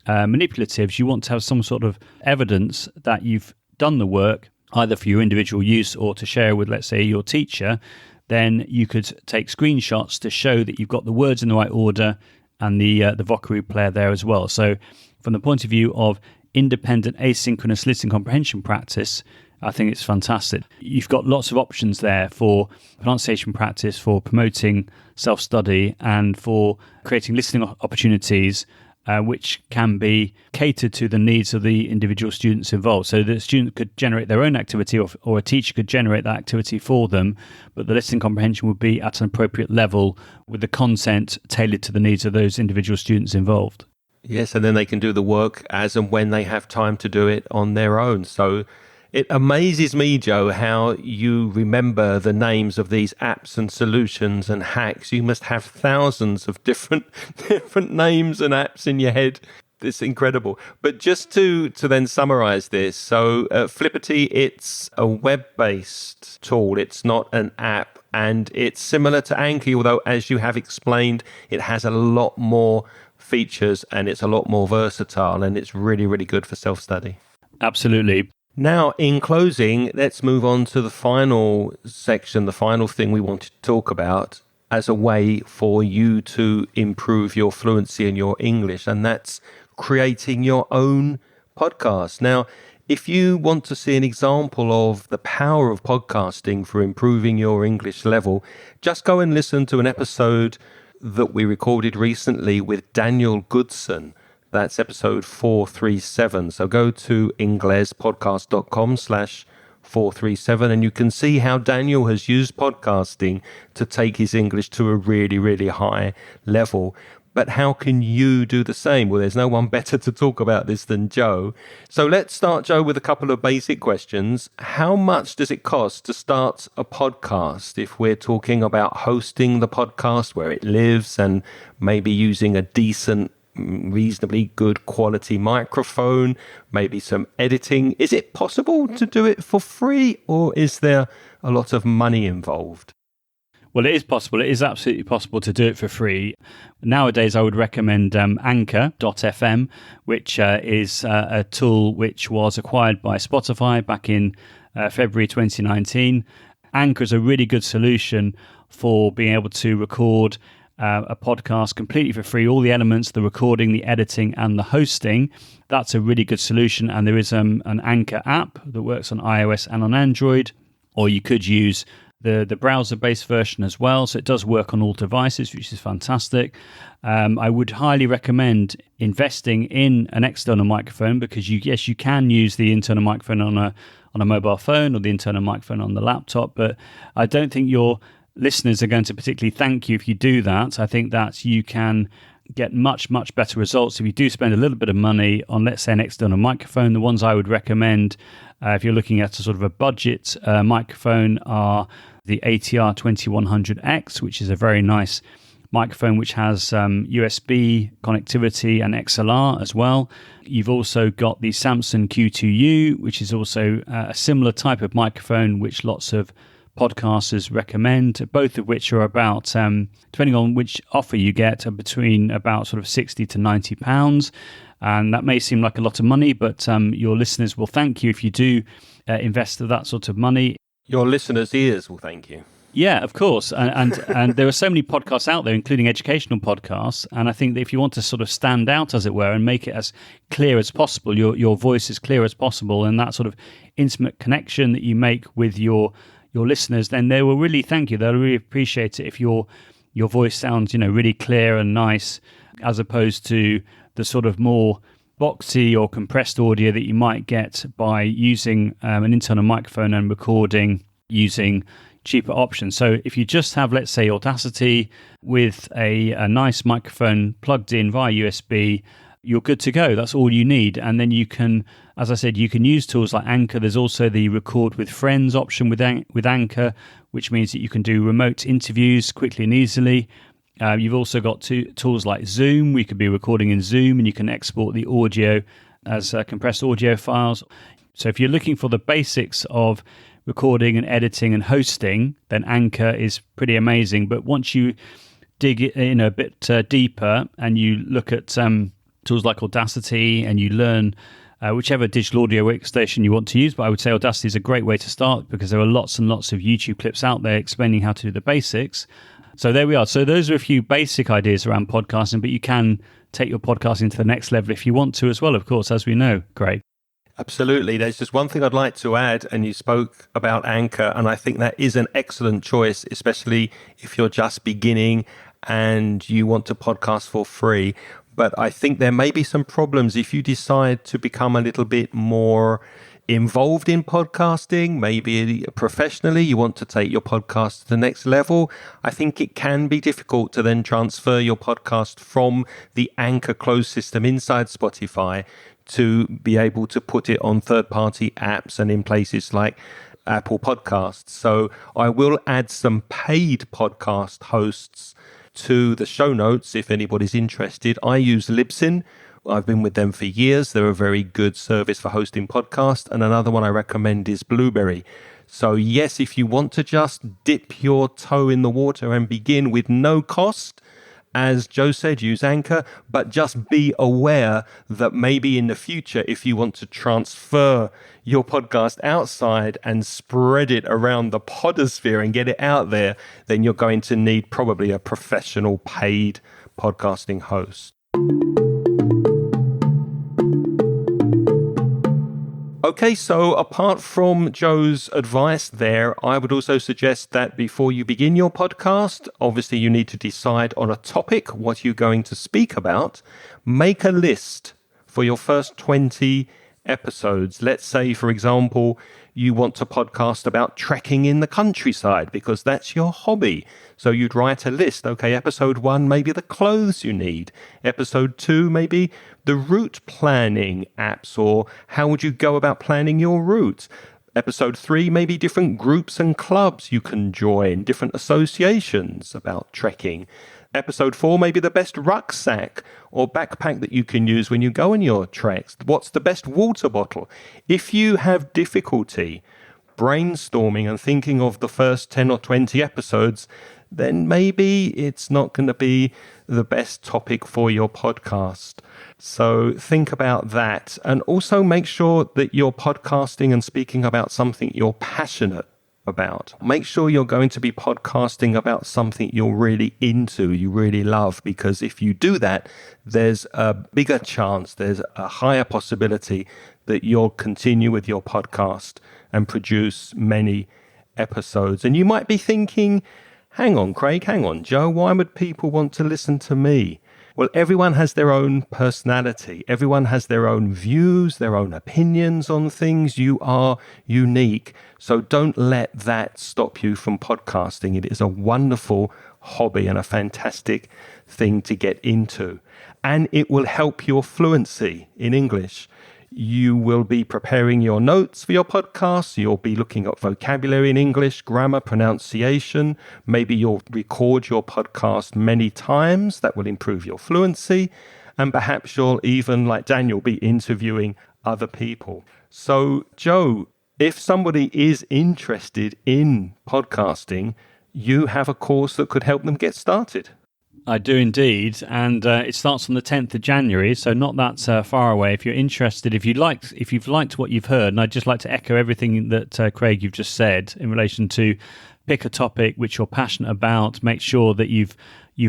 manipulatives, you want to have some sort of evidence that you've done the work, either for your individual use or to share with, let's say, your teacher. Then you could take screenshots to show that you've got the words in the right order and the Vocaroo player there as well. So from the point of view of independent asynchronous listening comprehension practice, I think it's fantastic. You've got lots of options there for pronunciation practice, for promoting self-study, and for creating listening opportunities which can be catered to the needs of the individual students involved. So the student could generate their own activity, or a teacher could generate that activity for them, but the listening comprehension would be at an appropriate level with the content tailored to the needs of those individual students involved. Yes, and then they can do the work as and when they have time to do it on their own. So it amazes me, Joe, how you remember the names of these apps and solutions and hacks. You must have thousands of different names and apps in your head. It's incredible. But just to then summarize this, so Flippity, it's a web-based tool. It's not an app, and it's similar to Anki, although, as you have explained, it has a lot more features and it's a lot more versatile, and it's really, really good for self-study. Absolutely. Now, in closing, let's move on to the final section, the final thing we wanted to talk about as a way for you to improve your fluency in your English, and that's creating your own podcast. Now, if you want to see an example of the power of podcasting for improving your English level, just go and listen to an episode that we recorded recently with Daniel Goodson. That's episode 437. So go to inglespodcast.com/437 and you can see how Daniel has used podcasting to take his English to a really, really high level. But how can you do the same? Well, there's no one better to talk about this than Joe. So let's start, Joe, with a couple of basic questions. How much does it cost to start a podcast if we're talking about hosting the podcast where it lives and maybe using a decent, reasonably good quality microphone, maybe some editing? Is it possible to do it for free, or is there a lot of money involved? Well, it is possible. It is absolutely possible to do it for free. Nowadays, I would recommend Anchor.fm, which is a tool which was acquired by Spotify back in February 2019. Anchor is a really good solution for being able to record a podcast completely for free. All the elements, the recording, the editing, and the hosting. That's a really good solution. And there is an Anchor app that works on iOS and on Android, or you could use the browser-based version as well. So it does work on all devices, which is fantastic. I would highly recommend investing in an external microphone because you can use the internal microphone on a mobile phone or the internal microphone on the laptop, but I don't think your listeners are going to particularly thank you if you do that. I think that you can get much, much better results if you do spend a little bit of money on, let's say, an external microphone. The ones I would recommend if you're looking at a sort of a budget microphone are the ATR 2100X, which is a very nice microphone which has USB connectivity and XLR as well. You've also got the Samson Q2U, which is also a similar type of microphone which lots of podcasters recommend, both of which are about, depending on which offer you get, are between about sort of £60 to £90. And that may seem like a lot of money, but your listeners will thank you if you do invest that sort of money. Your listeners' ears will thank you. Yeah, of course. And there are so many podcasts out there, including educational podcasts. And I think that if you want to sort of stand out, as it were, and make it as clear as possible, your voice as clear as possible, and that sort of intimate connection that you make with your listeners, then they will really thank you. They'll really appreciate it if your voice sounds, really clear and nice, as opposed to the sort of more boxy or compressed audio that you might get by using an internal microphone and recording using cheaper options. So if you just have, let's say, Audacity with a nice microphone plugged in via USB, you're good to go. That's all you need. And then you can, as I said, you can use tools like Anchor. There's also the record with friends option with Anchor, which means that you can do remote interviews quickly and easily. You've also got tools like Zoom. We could be recording in Zoom and you can export the audio as compressed audio files. So if you're looking for the basics of recording and editing and hosting, then Anchor is pretty amazing. But once you dig in a bit deeper and you look at tools like Audacity and you learn whichever digital audio workstation you want to use, but I would say Audacity is a great way to start because there are lots and lots of YouTube clips out there explaining how to do the basics. So there we are. So those are a few basic ideas around podcasting, but you can take your podcasting to the next level if you want to as well, of course, as we know. Great. Absolutely. There's just one thing I'd like to add, and you spoke about Anchor, and I think that is an excellent choice, especially if you're just beginning and you want to podcast for free. But I think there may be some problems if you decide to become a little bit more involved in podcasting, maybe professionally, you want to take your podcast to the next level. I think it can be difficult to then transfer your podcast from the Anchor closed system inside Spotify to be able to put it on third-party apps and in places like Apple Podcasts. So I will add some paid podcast hosts to the show notes if anybody's interested. I use Libsyn. I've been with them for years. They're a very good service for hosting podcasts. And another one I recommend is Blueberry. So yes, if you want to just dip your toe in the water and begin with no cost as Joe said, use Anchor, but just be aware that maybe in the future, if you want to transfer your podcast outside and spread it around the podosphere and get it out there, then you're going to need probably a professional paid podcasting host. Okay, so apart from Joe's advice there, I would also suggest that before you begin your podcast, obviously you need to decide on a topic, what you're going to speak about. Make a list for your first 20 episodes. Let's say, for example, you want to podcast about trekking in the countryside because that's your hobby. So you'd write a list. Okay, episode 1, maybe the clothes you need. Episode 2, maybe the route planning apps, or how would you go about planning your route. Episode 3, maybe different groups and clubs you can join, different associations about trekking. Episode 4, maybe the best rucksack or backpack that you can use when you go on your treks. What's the best water bottle? If you have difficulty brainstorming and thinking of the first 10 or 20 episodes, then maybe it's not going to be the best topic for your podcast. So think about that. And also make sure that you're podcasting and speaking about something you're passionate about. Make sure you're going to be podcasting about something you're really into, you really love, because if you do that, there's a bigger chance, there's a higher possibility that you'll continue with your podcast and produce many episodes. And you might be thinking, hang on, Craig, hang on, Joe, why would people want to listen to me? Well, everyone has their own personality. Everyone has their own views, their own opinions on things. You are unique. So don't let that stop you from podcasting. It is a wonderful hobby and a fantastic thing to get into. And it will help your fluency in English. You will be preparing your notes for your podcast. You'll be looking at vocabulary in English, grammar, pronunciation. Maybe you'll record your podcast many times. That will improve your fluency. And perhaps you'll even, like Daniel, be interviewing other people. So, Joe, if somebody is interested in podcasting, you have a course that could help them get started. I do indeed, and it starts on the 10th of January, so not that far away. If you're interested, if you've liked what you've heard, and I'd just like to echo everything that Craig you've just said in relation to pick a topic which you're passionate about, make sure that you've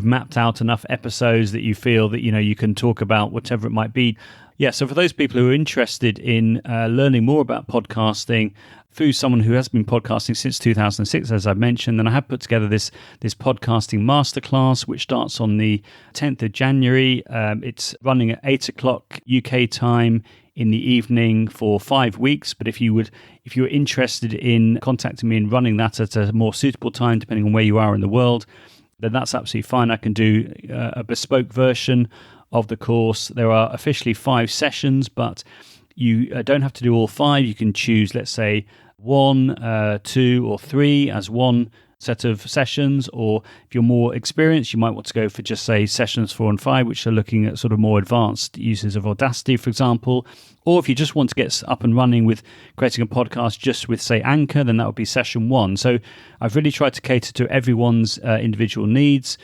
mapped out enough episodes that you feel that you can talk about whatever it might be. Yeah, so for those people who are interested in learning more about podcasting through someone who has been podcasting since 2006, as I mentioned, then I have put together this podcasting masterclass, which starts on the 10th of January. It's running at 8 o'clock UK time in the evening for 5 weeks. But if you're interested in contacting me and running that at a more suitable time, depending on where you are in the world, then that's absolutely fine. I can do a bespoke version of the course. There are officially 5 sessions, but you don't have to do all 5. You can choose, let's say, 1, 2, or 3 as one set of sessions. Or if you're more experienced, you might want to go for just, say, sessions 4 and 5, which are looking at sort of more advanced uses of Audacity, for example. Or if you just want to get up and running with creating a podcast just with, say, Anchor, then that would be session 1. So I've really tried to cater to everyone's individual needs.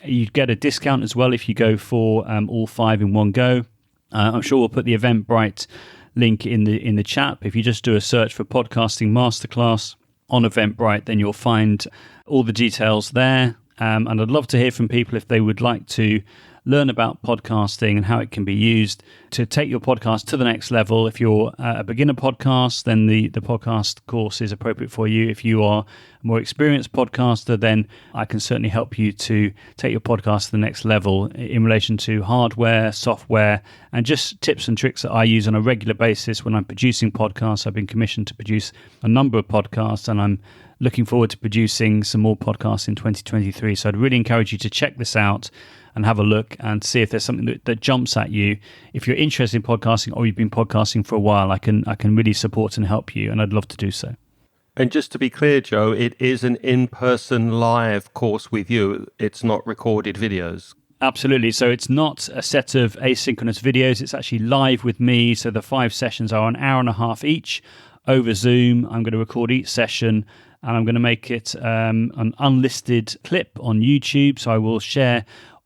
You get a discount as well if you go for all 5 in one go. I'm sure we'll put the Eventbrite link in the chat. If you just do a search for Podcasting Masterclass on Eventbrite, then you'll find all the details there. And I'd love to hear from people if they would like to learn about podcasting and how it can be used to take your podcast to the next level. If you're a beginner podcast, then the podcast course is appropriate for you. If you are a more experienced podcaster, then I can certainly help you to take your podcast to the next level in relation to hardware, software, and just tips and tricks that I use on a regular basis when I'm producing podcasts. I've been commissioned to produce a number of podcasts, and I'm looking forward to producing some more podcasts in 2023. So I'd really encourage you to check this out and have a look and see if there's something that jumps at you. If you're interested in podcasting or you've been podcasting for a while, I can really support and help you, and I'd love to do so. And just to be clear, Joe, it is an in-person live course with you. It's not recorded videos. Absolutely. So it's not a set of asynchronous videos. It's actually live with me. So the 5 sessions are an hour and a half each over Zoom. I'm going to record each session, and I'm going to make it an unlisted clip on YouTube. So I will share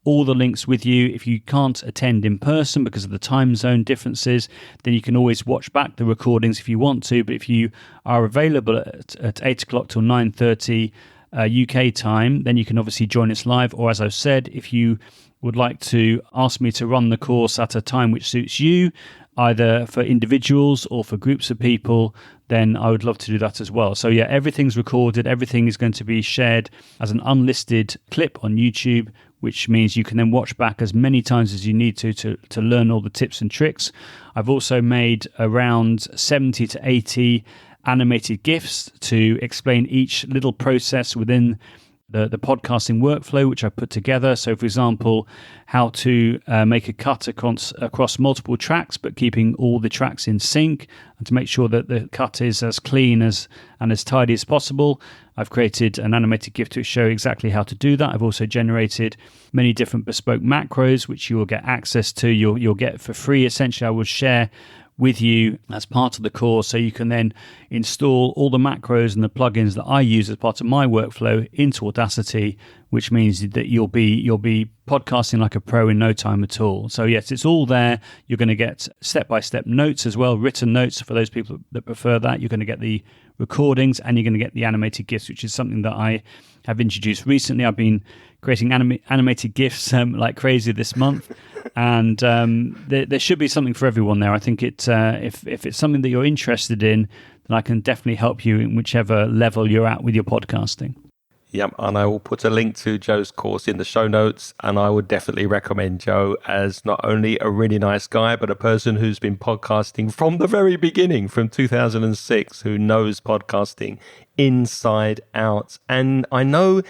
all the links with you. If you can't attend in person because of the time zone differences, then you can always watch back the recordings if you want to. But if you are available at 8 o'clock till 9:30 UK time, then you can obviously join us live. Or as I've said, if you would like to ask me to run the course at a time which suits you, either for individuals or for groups of people, then I would love to do that as well. So yeah, everything's recorded. Everything is going to be shared as an unlisted clip on YouTube, which means you can then watch back as many times as you need to learn all the tips and tricks. I've also made around 70 to 80 animated GIFs to explain each little process within the podcasting workflow, which I put together. So, for example, how to make a cut across multiple tracks, but keeping all the tracks in sync, and to make sure that the cut is as clean and as tidy as possible. I've created an animated GIF to show exactly how to do that. I've also generated many different bespoke macros, which you will get access to. You'll get for free. Essentially, I will share with you as part of the course, so you can then install all the macros and the plugins that I use as part of my workflow into Audacity, which means that you'll be podcasting like a pro in no time at all. So yes, it's all there. You're going to get step-by-step notes as well, written notes for those people that prefer that. You're going to get the recordings, and you're going to get the animated GIFs, which is something that I have introduced recently. I've been creating animated GIFs like crazy this month, and there should be something for everyone there. I think if it's something that you're interested in, then I can definitely help you in whichever level you're at with your podcasting. Yep, and I will put a link to Joe's course in the show notes, and I would definitely recommend Joe as not only a really nice guy, but a person who's been podcasting from the very beginning, from 2006, who knows podcasting inside out. And I know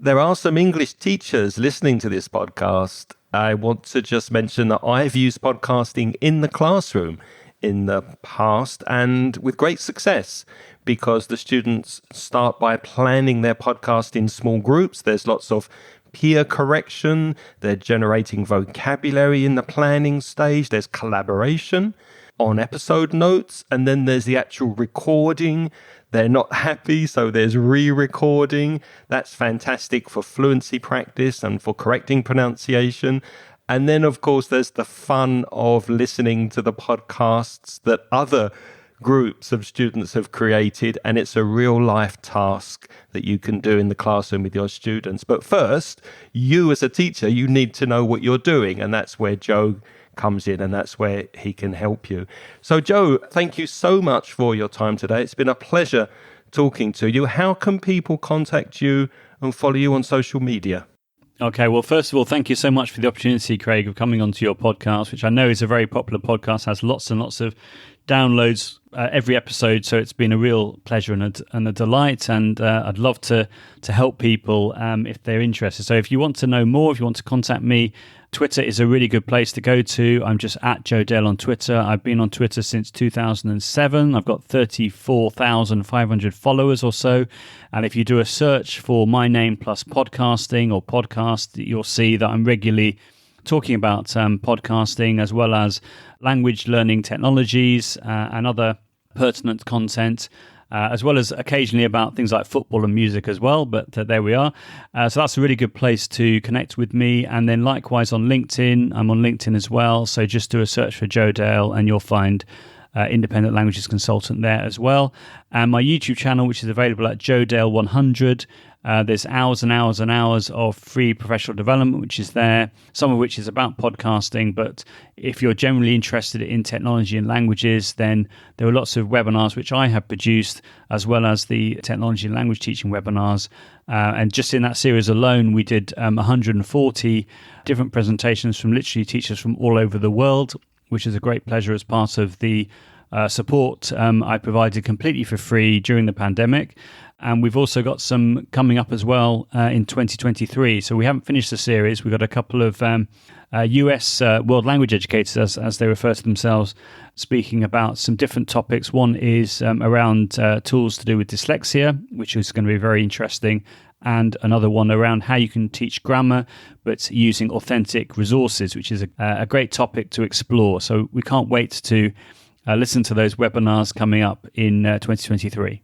there are some English teachers listening to this podcast. I want to just mention that I've used podcasting in the classroom in the past, and with great success, because the students start by planning their podcast in small groups. There's lots of peer correction. They're generating vocabulary in the planning stage. There's collaboration on episode notes, and then there's the actual recording. They're not happy, so there's re-recording. That's fantastic for fluency practice and for correcting pronunciation. And then, of course, there's the fun of listening to the podcasts that other groups of students have created, and it's a real life task that you can do in the classroom with your students. But first, you as a teacher, you need to know what you're doing, and that's where Joe comes in, and that's where he can help you. So Joe, thank you so much for your time today. It's been a pleasure talking to you. How can people contact you and follow you on social media? Okay, well, first of all, thank you so much for the opportunity, Craig, of coming onto your podcast, which I know is a very popular podcast, has lots and lots of downloads every episode. So it's been a real pleasure and a delight. And I'd love to help people if they're interested. So if you want to know more, if you want to contact me, Twitter is a really good place to go to. I'm just at Joe Dale on Twitter. I've been on Twitter since 2007. I've got 34,500 followers or so. And if you do a search for my name plus podcasting or podcast, you'll see that I'm regularly talking about podcasting, as well as language learning technologies and other pertinent content, as well as occasionally about things like football and music as well. But there we are. So that's a really good place to connect with me. And then likewise on LinkedIn, I'm on LinkedIn as well. So just do a search for Joe Dale and you'll find Independent Languages Consultant there as well. And my YouTube channel, which is available at Joe Dale 100. There's hours and hours and hours of free professional development, which is there, some of which is about podcasting. But if you're generally interested in technology and languages, then there are lots of webinars which I have produced, as well as the technology and language teaching webinars. And just in that series alone, we did 140 different presentations from literally teachers from all over the world, which is a great pleasure as part of the support I provided completely for free during the pandemic. And we've also got some coming up as well in 2023. So we haven't finished the series. We've got a couple of US world language educators, as they refer to themselves, speaking about some different topics. One is around tools to do with dyslexia, which is going to be very interesting. And another one around how you can teach grammar, but using authentic resources, which is a great topic to explore. So we can't wait to listen to those webinars coming up in 2023.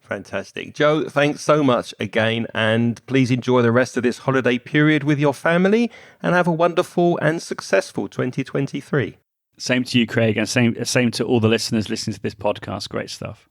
Fantastic. Joe, thanks so much again, and please enjoy the rest of this holiday period with your family and have a wonderful and successful 2023. Same to you, Craig, and same to all the listeners listening to this podcast. Great stuff.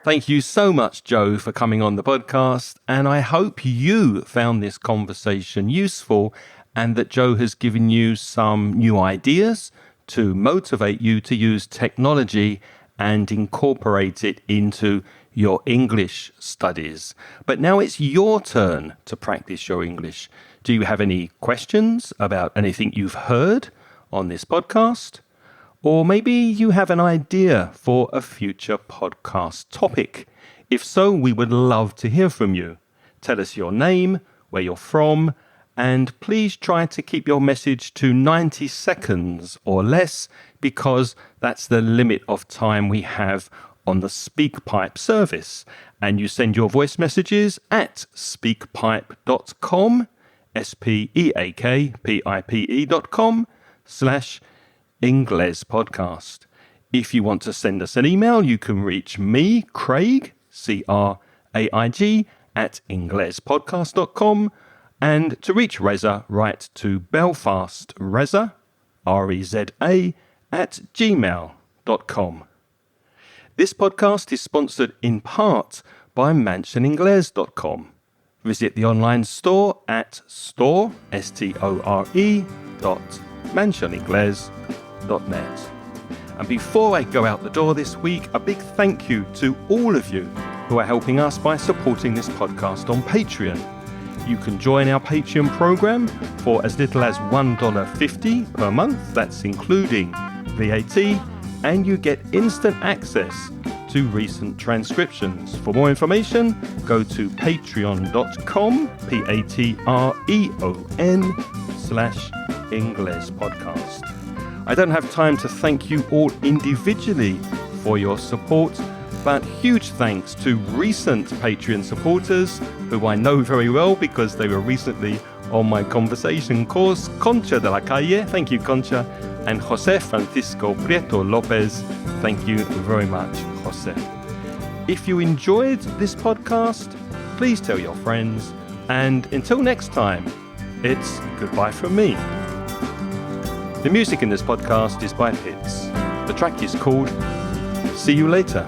Thank you so much, Joe, for coming on the podcast, and I hope you found this conversation useful and that Joe has given you some new ideas to motivate you to use technology and incorporate it into your English studies. But now it's your turn to practice your English. Do you have any questions about anything you've heard on this podcast? Or maybe you have an idea for a future podcast topic. If so, we would love to hear from you. Tell us your name, where you're from, and please try to keep your message to 90 seconds or less, because that's the limit of time we have on the SpeakPipe service. And you send your voice messages at speakpipe.com, speakpipe.com/Ingles podcast. If you want to send us an email, you can reach me, Craig, Craig, @inglespodcast.com. And to reach Reza, write to Belfast Reza, Reza, @gmail.com. This podcast is sponsored in part by mansioningles.com. Visit the online store at store.mansioningles.net. And before I go out the door this week, a big thank you to all of you who are helping us by supporting this podcast on Patreon. You can join our Patreon program for as little as $1.50 per month. That's including VAT, and you get instant access to recent transcriptions. For more information, go to patreon.com, patreon.com/Ingles podcast. I don't have time to thank you all individually for your support, but huge thanks to recent Patreon supporters who I know very well because they were recently on my conversation course. Concha de la Calle, thank you, Concha, and Jose Francisco Prieto Lopez, thank you very much, Jose. If you enjoyed this podcast, please tell your friends, and until next time, it's goodbye from me. The music in this podcast is by Pitts. The track is called See You Later.